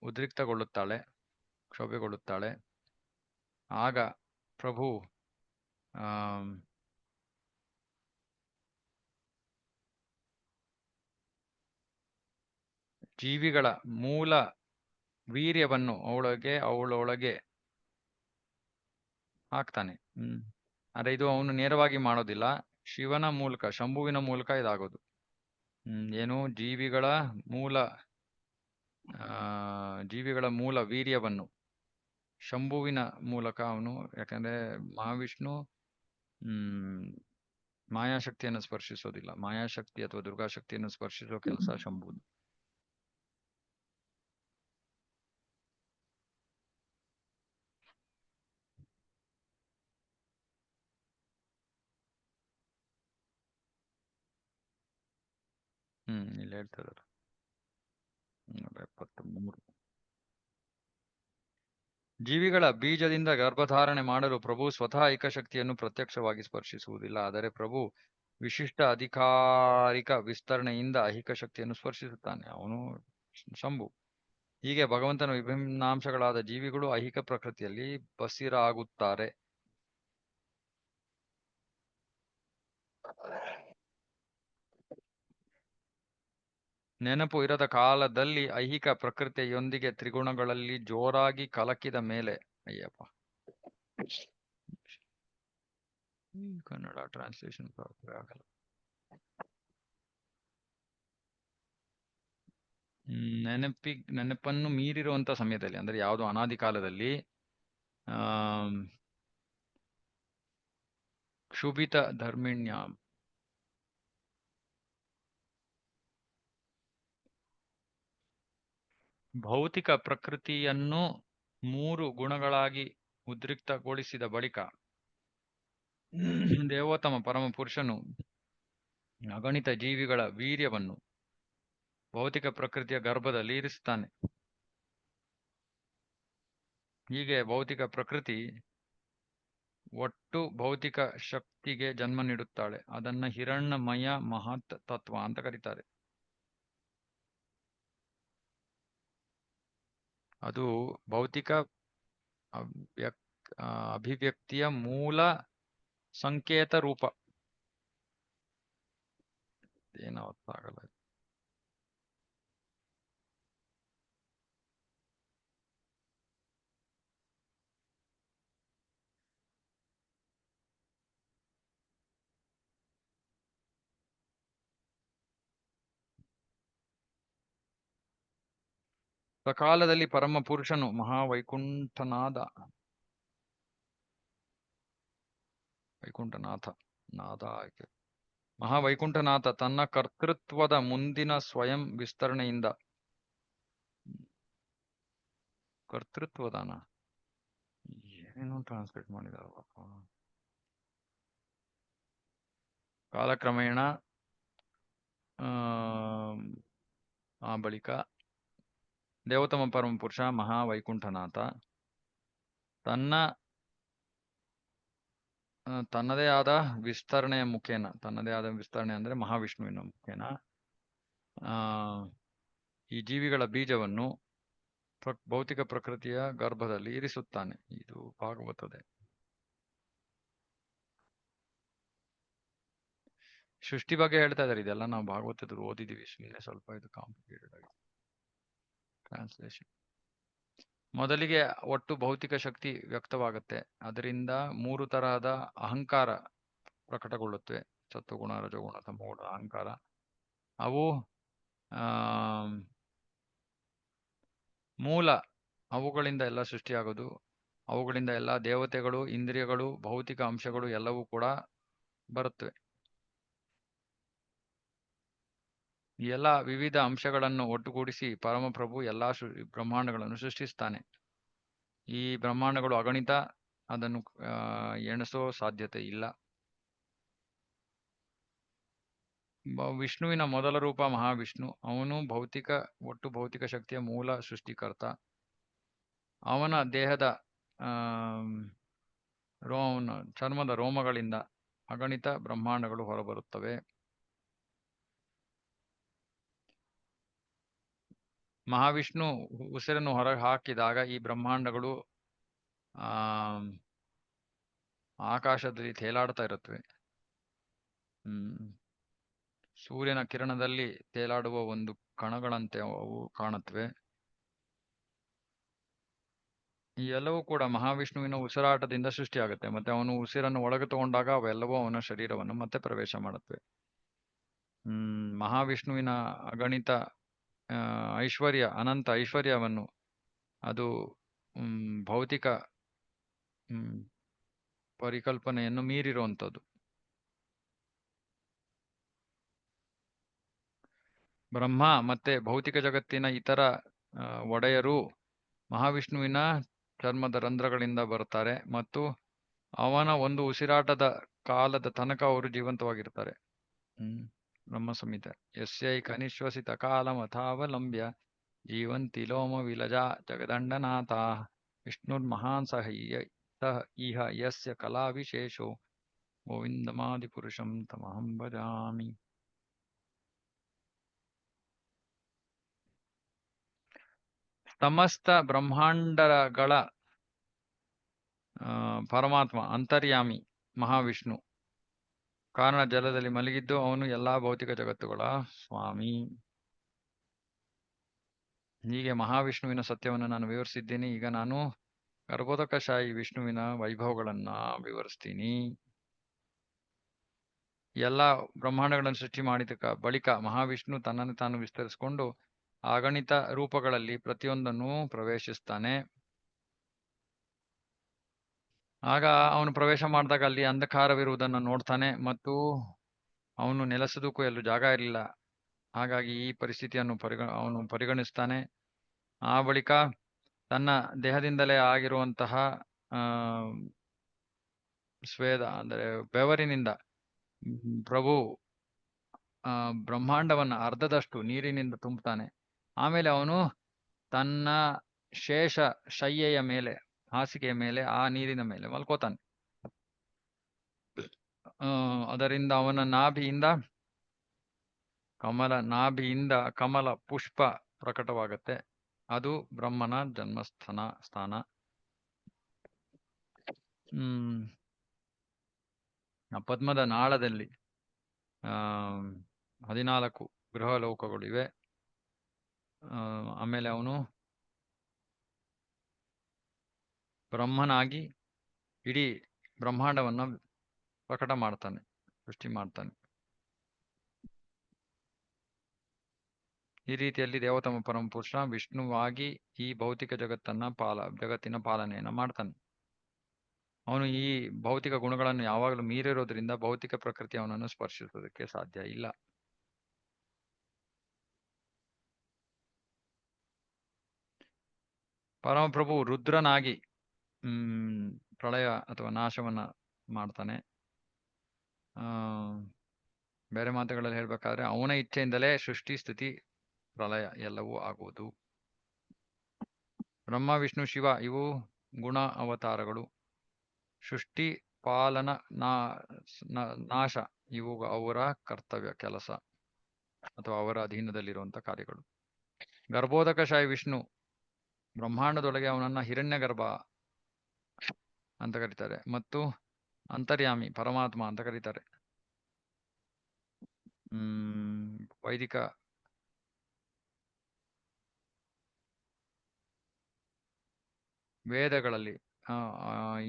ಉದ್ರಿಕ್ತಗೊಳ್ಳುತ್ತಾಳೆ, ಕ್ಷೋಭೆಗೊಳ್ಳುತ್ತಾಳೆ. ಆಗ ಪ್ರಭು ಜೀವಿಗಳ ಮೂಲ ವೀರ್ಯವನ್ನು ಅವಳೊಳಗೆ ಹಾಕ್ತಾನೆ. ಆದರೆ ಇದು ಅವನು ನೇರವಾಗಿ ಮಾಡೋದಿಲ್ಲ, ಶಿವನ ಮೂಲಕ, ಶಂಭುವಿನ ಮೂಲಕ ಇದಾಗೋದು. ಏನು, ಜೀವಿಗಳ ಮೂಲ ವೀರ್ಯವನ್ನು ಶಂಭುವಿನ ಮೂಲಕ ಅವನು, ಯಾಕಂದ್ರೆ ಮಹಾವಿಷ್ಣು ಮಾಯಾಶಕ್ತಿಯನ್ನು ಸ್ಪರ್ಶಿಸೋದಿಲ್ಲ. ಮಾಯಾಶಕ್ತಿ ಅಥವಾ ದುರ್ಗಾಶಕ್ತಿಯನ್ನು ಸ್ಪರ್ಶಿಸೋ ಕೆಲಸ ಶಂಭುದು. ಇಲ್ಲಿ ಹೇಳ್ತಾರೆ 73. ಜೀವಿಗಳ ಬೀಜದಿಂದ ಗರ್ಭಧಾರಣೆ ಮಾಡಲು ಪ್ರಭು ಸ್ವತಃ ಏಕಶಕ್ತಿಯನ್ನು ಪ್ರತ್ಯಕ್ಷವಾಗಿ ಸ್ಪರ್ಶಿಸುವುದಿಲ್ಲ. ಆದರೆ ಪ್ರಭು ವಿಶಿಷ್ಟ ಅಧಿಕಾರಿಕ ವಿಸ್ತರಣೆಯಿಂದ ಐಹಿಕ ಶಕ್ತಿಯನ್ನು ಸ್ಪರ್ಶಿಸುತ್ತಾನೆ. ಅವನು ಶಂಭು. ಹೀಗೆ ಭಗವಂತನ ವಿಭಿನ್ನಾಂಶಗಳಾದ ಜೀವಿಗಳು ಐಹಿಕ ಪ್ರಕೃತಿಯಲ್ಲಿ ಬಸಿರಾಗುತ್ತಾರೆ. ನೆನಪು ಇರದ ಕಾಲದಲ್ಲಿ ಐಹಿಕ ಪ್ರಕೃತಿಯೊಂದಿಗೆ ತ್ರಿಗುಣಗಳಲ್ಲಿ ಜೋರಾಗಿ ಕಲಕಿದ ಮೇಲೆ, ಅಯ್ಯಪ್ಪ, ಕನ್ನಡ ಟ್ರಾನ್ಸ್ಲೇಷನ್ ಆಗಲ್ಲ. ನೆನಪನ್ನು ಮೀರಿರುವಂತ ಸಮಯದಲ್ಲಿ, ಅಂದ್ರೆ ಯಾವುದೋ ಅನಾದಿ ಕಾಲದಲ್ಲಿ ಕ್ಷುಭಿತ ಧರ್ಮಿಣ್ಯ, ಭೌತಿಕ ಪ್ರಕೃತಿಯನ್ನು 3 ಗುಣಗಳಾಗಿ ಉದ್ರಿಕ್ತಗೊಳಿಸಿದ ಬಳಿಕ ದೇವೋತ್ತಮ ಪರಮ ಪುರುಷನು ಅಗಣಿತ ಜೀವಿಗಳ ವೀರ್ಯವನ್ನು ಭೌತಿಕ ಪ್ರಕೃತಿಯ ಗರ್ಭದಲ್ಲಿ ಇರಿಸುತ್ತಾನೆ. ಹೀಗೆ ಭೌತಿಕ ಪ್ರಕೃತಿ ಒಟ್ಟು ಭೌತಿಕ ಶಕ್ತಿಗೆ ಜನ್ಮ ನೀಡುತ್ತಾಳೆ. ಅದನ್ನ ಹಿರಣ್ಯಮಯ ಮಹತ್ ತತ್ವ ಅಂತ ಕರೀತಾರೆ. ಅದು ಭೌತಿಕ ಅಭಿವ್ಯಕ್ತಿಯ ಮೂಲ ಸಂಕೇತ ರೂಪ. ಏನೋ ಅರ್ಥ ಆಗಲ್ಲ. ಸಕಾಲದಲ್ಲಿ ಪರಮ ಪುರುಷನು ವೈಕುಂಠನಾಥ ಮಹಾವೈಕುಂಠನಾಥ ತನ್ನ ಕರ್ತೃತ್ವದ ಮುಂದಿನ ಸ್ವಯಂ ವಿಸ್ತರಣೆಯಿಂದ ಕರ್ತೃತ್ವದಾನ ಏನು ಟ್ರಾನ್ಸ್ಲೇಟ್ ಮಾಡಿದಾರಪ್ಪ. ಕಾಲಕ್ರಮೇಣ ಆ ಬಳಿಕ ದೇವೋತ್ತಮ ಪರಮ ಪುರುಷ ಮಹಾವೈಕುಂಠನಾಥ ತನ್ನದೇ ಆದ ವಿಸ್ತರಣೆಯ ಮುಖೇನ, ತನ್ನದೇ ಆದ ವಿಸ್ತರಣೆ ಅಂದ್ರೆ ಮಹಾವಿಷ್ಣುವಿನ ಮುಖೇನ ಈ ಜೀವಿಗಳ ಬೀಜವನ್ನು ಭೌತಿಕ ಪ್ರಕೃತಿಯ ಗರ್ಭದಲ್ಲಿ ಇರಿಸುತ್ತಾನೆ. ಇದು ಭಾಗವತದೆ. ಸೃಷ್ಟಿ ಬಗ್ಗೆ ಹೇಳ್ತಾ ಇದ್ದಾರೆ. ಇದೆಲ್ಲ ನಾವು ಭಾಗವತದ್ರು ಓದಿದೀವಿ. ಸುಮ್ಮನೆ ಸ್ವಲ್ಪ ಇದು ಕಾಂಪ್ಲಿಕೇಟೆಡ್ ಆಗಿದೆ ಟ್ರಾನ್ಸ್ಲೇಷನ್. ಮೊದಲಿಗೆ ಒಟ್ಟು ಭೌತಿಕ ಶಕ್ತಿ ವ್ಯಕ್ತವಾಗುತ್ತೆ. ಅದರಿಂದ 3 ತರಹದ ಅಹಂಕಾರ ಪ್ರಕಟಗೊಳ್ಳುತ್ತವೆ. ಸತ್ವಗುಣ, ರಜೋಗುಣ, ತಮೋಗುಣ ಅಹಂಕಾರ. ಅವು ಮೂಲ. ಅವುಗಳಿಂದ ಎಲ್ಲ ಸೃಷ್ಟಿಯಾಗೋದು. ಅವುಗಳಿಂದ ಎಲ್ಲ ದೇವತೆಗಳು, ಇಂದ್ರಿಯಗಳು, ಭೌತಿಕ ಅಂಶಗಳು ಎಲ್ಲವೂ ಕೂಡ ಬರುತ್ತವೆ. ಈ ಎಲ್ಲ ವಿವಿಧ ಅಂಶಗಳನ್ನು ಒಟ್ಟುಗೂಡಿಸಿ ಪರಮಪ್ರಭು ಎಲ್ಲಾ ಬ್ರಹ್ಮಾಂಡಗಳನ್ನು ಸೃಷ್ಟಿಸ್ತಾನೆ. ಈ ಬ್ರಹ್ಮಾಂಡಗಳು ಅಗಣಿತ. ಅದನ್ನು ಎಣಿಸೋ ಸಾಧ್ಯತೆ ಇಲ್ಲ. ವಿಷ್ಣುವಿನ ಮೊದಲ ರೂಪ ಮಹಾವಿಷ್ಣು. ಅವನು ಒಟ್ಟು ಭೌತಿಕ ಶಕ್ತಿಯ ಮೂಲ ಸೃಷ್ಟಿಕರ್ತ. ಅವನ ದೇಹದ ಚರ್ಮದ ರೋಮಗಳಿಂದ ಅಗಣಿತ ಬ್ರಹ್ಮಾಂಡಗಳು ಹೊರಬರುತ್ತವೆ. ಮಹಾವಿಷ್ಣು ಉಸಿರನ್ನು ಹೊರಗೆ ಹಾಕಿದಾಗ ಈ ಬ್ರಹ್ಮಾಂಡಗಳು ಆಕಾಶದಲ್ಲಿ ತೇಲಾಡ್ತಾ ಇರುತ್ತವೆ. ಸೂರ್ಯನ ಕಿರಣದಲ್ಲಿ ತೇಲಾಡುವ ಒಂದು ಕಣಗಳಂತೆ ಅವು ಕಾಣುತ್ತವೆ. ಈ ಎಲ್ಲವೂ ಕೂಡ ಮಹಾವಿಷ್ಣುವಿನ ಉಸಿರಾಟದಿಂದ ಸೃಷ್ಟಿಯಾಗುತ್ತೆ. ಮತ್ತೆ ಅವನು ಉಸಿರನ್ನು ಒಳಗೆ ತಗೊಂಡಾಗ ಅವೆಲ್ಲವೂ ಅವನ ಶರೀರವನ್ನು ಮತ್ತೆ ಪ್ರವೇಶ ಮಾಡುತ್ತವೆ. ಮಹಾವಿಷ್ಣುವಿನ ಅಗಣಿತ ಐಶ್ವರ್ಯ, ಅನಂತ ಐಶ್ವರ್ಯವನ್ನು ಅದು ಭೌತಿಕ ಪರಿಕಲ್ಪನೆಯನ್ನು ಮೀರಿರುವಂಥದ್ದು. ಬ್ರಹ್ಮ ಮತ್ತೆ ಭೌತಿಕ ಜಗತ್ತಿನ ಇತರ ಒಡೆಯರು ಮಹಾವಿಷ್ಣುವಿನ ಚರ್ಮದ ರಂಧ್ರಗಳಿಂದ ಬರ್ತಾರೆ ಮತ್ತು ಅವನ ಒಂದು ಉಸಿರಾಟದ ಕಾಲದ ತನಕ ಅವರು ಜೀವಂತವಾಗಿರ್ತಾರೆ. ಬ್ರಹ್ಮ ಸಂಹಿತೆ. ಯಸ್ಯೈಕ ನಿಶ್ವಸಿತ ಕಾಲಮಥಾವಲಂಬ್ಯ ಜೀವಂತಿ ಲೋಮ ವಿಲಜ ಜಗದಂಡನಾಥ ವಿಷ್ಣುರ್ಮಹಾನ್ ಸಹ ಇಹ ಯಸ್ಯ ಕಲಾ ವಿಶೇಷೋ ಗೋವಿಂದಮಾದಿಪುರುಷಂ ತಮಹಂ ಭಜಾಮಿ. ಸಮಸ್ತ ಬ್ರಹ್ಮಾಂಡಗಳ ಪರಮಾತ್ಮ ಅಂತರ್ಯಾಮಿ ಮಹಾವಿಷ್ಣು. ಕಾರಣ ಜಲದಲ್ಲಿ ಮಲಗಿದ್ದು ಅವನು ಎಲ್ಲಾ ಭೌತಿಕ ಜಗತ್ತುಗಳ ಸ್ವಾಮಿ. ಹೀಗೆ ಮಹಾವಿಷ್ಣುವಿನ ಸತ್ಯವನ್ನು ನಾನು ವಿವರಿಸಿದ್ದೀನಿ. ಈಗ ನಾನು ಗರ್ಭೋದಕಶಾಹಿ ವಿಷ್ಣುವಿನ ವೈಭವಗಳನ್ನ ವಿವರಿಸ್ತೀನಿ. ಎಲ್ಲ ಬ್ರಹ್ಮಾಂಡಗಳನ್ನು ಸೃಷ್ಟಿ ಮಾಡಿದ ಬಳಿಕ ಮಹಾವಿಷ್ಣು ತನ್ನನ್ನು ತಾನು ವಿಸ್ತರಿಸಿಕೊಂಡು ಅಗಣಿತ ರೂಪಗಳಲ್ಲಿ ಪ್ರತಿಯೊಂದನ್ನು ಪ್ರವೇಶಿಸ್ತಾನೆ. ಆಗ ಅವನು ಪ್ರವೇಶ ಮಾಡಿದಾಗ ಅಲ್ಲಿ ಅಂಧಕಾರವಿರುವುದನ್ನು ನೋಡ್ತಾನೆ ಮತ್ತು ಅವನು ನೆಲೆಸೋದಕ್ಕೂ ಎಲ್ಲೂ ಜಾಗ ಇರಲಿಲ್ಲ. ಹಾಗಾಗಿ ಈ ಪರಿಸ್ಥಿತಿಯನ್ನು ಅವನು ಪರಿಗಣಿಸ್ತಾನೆ. ಆ ಬಳಿಕ ತನ್ನ ದೇಹದಿಂದಲೇ ಆಗಿರುವಂತಹ ಸ್ವೇದ ಅಂದರೆ ಬೆವರಿನಿಂದ ಪ್ರಭು ಬ್ರಹ್ಮಾಂಡವನ್ನ ಅರ್ಧದಷ್ಟು ನೀರಿನಿಂದ ತುಂಬುತ್ತಾನೆ. ಆಮೇಲೆ ಅವನು ತನ್ನ ಶೇಷ ಶಯ್ಯೆಯ ಮೇಲೆ, ಹಾಸಿಗೆಯ ಮೇಲೆ, ಆ ನೀರಿನ ಮೇಲೆ ಮಲ್ಕೋತಾನೆ. ಅದರಿಂದ ಅವನ ನಾಭಿಯಿಂದ ಕಮಲ ಪುಷ್ಪ ಪ್ರಕಟವಾಗುತ್ತೆ. ಅದು ಬ್ರಹ್ಮನ ಸ್ಥಾನ. ಪದ್ಮದ ನಾಳದಲ್ಲಿ 14 ಗೃಹ ಲೋಕಗಳಿವೆ. ಆಮೇಲೆ ಅವನು ಬ್ರಹ್ಮನಾಗಿ ಇಡೀ ಬ್ರಹ್ಮಾಂಡವನ್ನ ಪ್ರಕಟ ಮಾಡ್ತಾನೆ, ಸೃಷ್ಟಿ ಮಾಡ್ತಾನೆ. ಈ ರೀತಿಯಲ್ಲಿ ದೇವತಮ ಪರಮಪುರುಷ ವಿಷ್ಣುವಾಗಿ ಈ ಭೌತಿಕ ಜಗತ್ತಿನ ಪಾಲನೆಯನ್ನ ಮಾಡ್ತಾನೆ. ಅವನು ಈ ಭೌತಿಕ ಗುಣಗಳನ್ನು ಯಾವಾಗಲೂ ಮೀರಿರೋದ್ರಿಂದ ಭೌತಿಕ ಪ್ರಕೃತಿ ಅವನನ್ನು ಸ್ಪರ್ಶಿಸೋದಕ್ಕೆ ಸಾಧ್ಯ ಇಲ್ಲ. ಪರಮಪ್ರಭು ರುದ್ರನಾಗಿ ಪ್ರಳಯ ಅಥವಾ ನಾಶವನ್ನ ಮಾಡ್ತಾನೆ. ಬೇರೆ ಮಾತುಗಳಲ್ಲಿ ಹೇಳ್ಬೇಕಾದ್ರೆ ಅವನ ಇಚ್ಛೆಯಿಂದಲೇ ಸೃಷ್ಟಿ, ಸ್ಥಿತಿ, ಪ್ರಳಯ ಎಲ್ಲವೂ ಆಗುವುದು. ಬ್ರಹ್ಮ, ವಿಷ್ಣು, ಶಿವ ಇವು ಗುಣ ಅವತಾರಗಳು. ಸೃಷ್ಟಿ, ಪಾಲನ, ನಾಶ ಇವು ಅವರ ಕರ್ತವ್ಯ, ಕೆಲಸ ಅಥವಾ ಅವರ ಅಧೀನದಲ್ಲಿರುವಂತಹ ಕಾರ್ಯಗಳು. ಗರ್ಭೋದಕಶಾಹಿ ವಿಷ್ಣು ಬ್ರಹ್ಮಾಂಡದೊಳಗೆ ಅವನನ್ನ ಹಿರಣ್ಯ ಗರ್ಭ ಅಂತ ಕರೀತಾರೆ ಮತ್ತು ಅಂತರ್ಯಾಮಿ ಪರಮಾತ್ಮ ಅಂತ ಕರೀತಾರೆ. ವೈದಿಕ ವೇದಗಳಲ್ಲಿ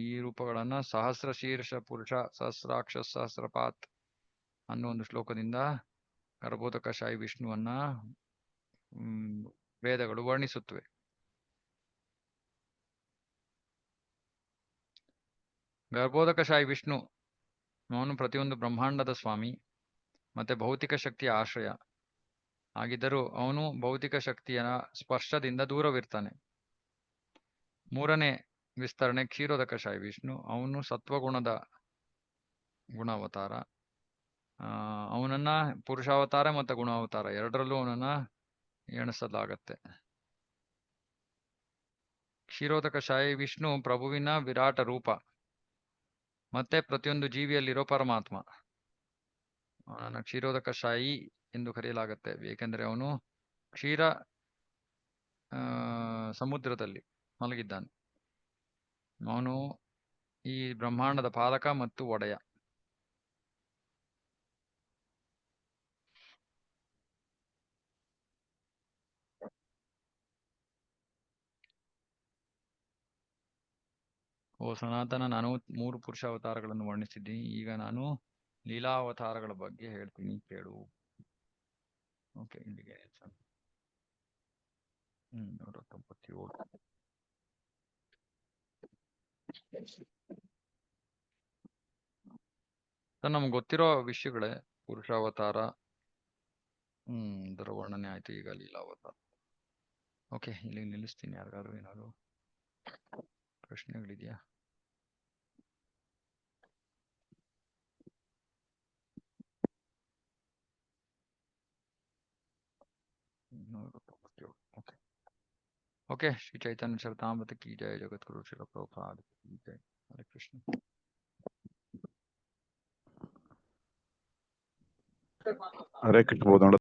ಈ ರೂಪಗಳನ್ನ ಸಹಸ್ರ ಶೀರ್ಷ ಪುರುಷ, ಸಹಸ್ರಾಕ್ಷ, ಸಹಸ್ರಪಾತ್ ಅನ್ನೋ ಒಂದು ಶ್ಲೋಕದಿಂದ ಗರ್ಭೋದಕಶಾಹಿ ವಿಷ್ಣುವನ್ನ ವೇದಗಳು ವರ್ಣಿಸುತ್ತವೆ. ಗರ್ಭೋದಕಶಾಹಿ ವಿಷ್ಣು ಅವನು ಪ್ರತಿಯೊಂದು ಬ್ರಹ್ಮಾಂಡದ ಸ್ವಾಮಿ ಮತ್ತೆ ಭೌತಿಕ ಶಕ್ತಿಯ ಆಶ್ರಯ ಆಗಿದ್ದರೂ ಅವನು ಭೌತಿಕ ಶಕ್ತಿಯ ಸ್ಪರ್ಶದಿಂದ ದೂರವಿರ್ತಾನೆ. ಮೂರನೇ ವಿಸ್ತರಣೆ ಕ್ಷೀರೋದಕಶಾಹಿ ವಿಷ್ಣು, ಅವನು ಸತ್ವಗುಣದ ಗುಣಾವತಾರ. ಅವನನ್ನ ಪುರುಷಾವತಾರ ಮತ್ತು ಗುಣಾವತಾರ ಎರಡರಲ್ಲೂ ಅವನನ್ನ ಎಣಿಸಲಾಗತ್ತೆ. ಕ್ಷೀರೋದಕಶಾಹಿ ವಿಷ್ಣು ಪ್ರಭುವಿನ ವಿರಾಟ ರೂಪ ಮತ್ತೆ ಪ್ರತಿಯೊಂದು ಜೀವಿಯಲ್ಲಿರೋ ಪರಮಾತ್ಮ. ಅವನನ್ನ ಕ್ಷೀರೋದಕಶಾಹಿ ಎಂದು ಕರೆಯಲಾಗತ್ತೆ, ಏಕೆಂದರೆ ಅವನು ಕ್ಷೀರ ಸಮುದ್ರದಲ್ಲಿ ಮಲಗಿದ್ದಾನೆ. ಅವನು ಈ ಬ್ರಹ್ಮಾಂಡದ ಪಾಲಕ ಮತ್ತು ಒಡೆಯ. ಓ ಸನಾತನ, ನಾನು 3 ಪುರುಷ ಅವತಾರಗಳನ್ನು ವರ್ಣಿಸಿದ್ದೀನಿ. ಈಗ ನಾನು ಲೀಲಾವತಾರಗಳ ಬಗ್ಗೆ ಹೇಳ್ತೀನಿ, ಕೇಳು. ಓಕೆ, ಇಲ್ಲಿಗೆ 197. ನಮ್ಗೆ ಗೊತ್ತಿರೋ ವಿಷಯಗಳೇ ಪುರುಷಾವತಾರ, ಇದರ ವರ್ಣನೆ ಆಯ್ತು. ಈಗ ಲೀಲಾವತಾರ. ಓಕೆ, ಇಲ್ಲಿ ನಿಲ್ಲಿಸ್ತೀನಿ. ಯಾರಿಗಾದ್ರು ಏನಾದ್ರು ಪ್ರಶ್ನೆಗಳಿದೆಯಾ? ಓಕೆ. ಶ್ರೀ ಚೈತನ್ಯ ಚರಿತಾಮೃತ ಕಿ ಜಯ, ಜಗದ್ಗುರು ಶಿಲ ಪ್ರಭುಪಾದ ಕಿ ಜಯ. ಹರೇ ಕೃಷ್ಣ. ಹರೇ ಕೃಷ್ಣ.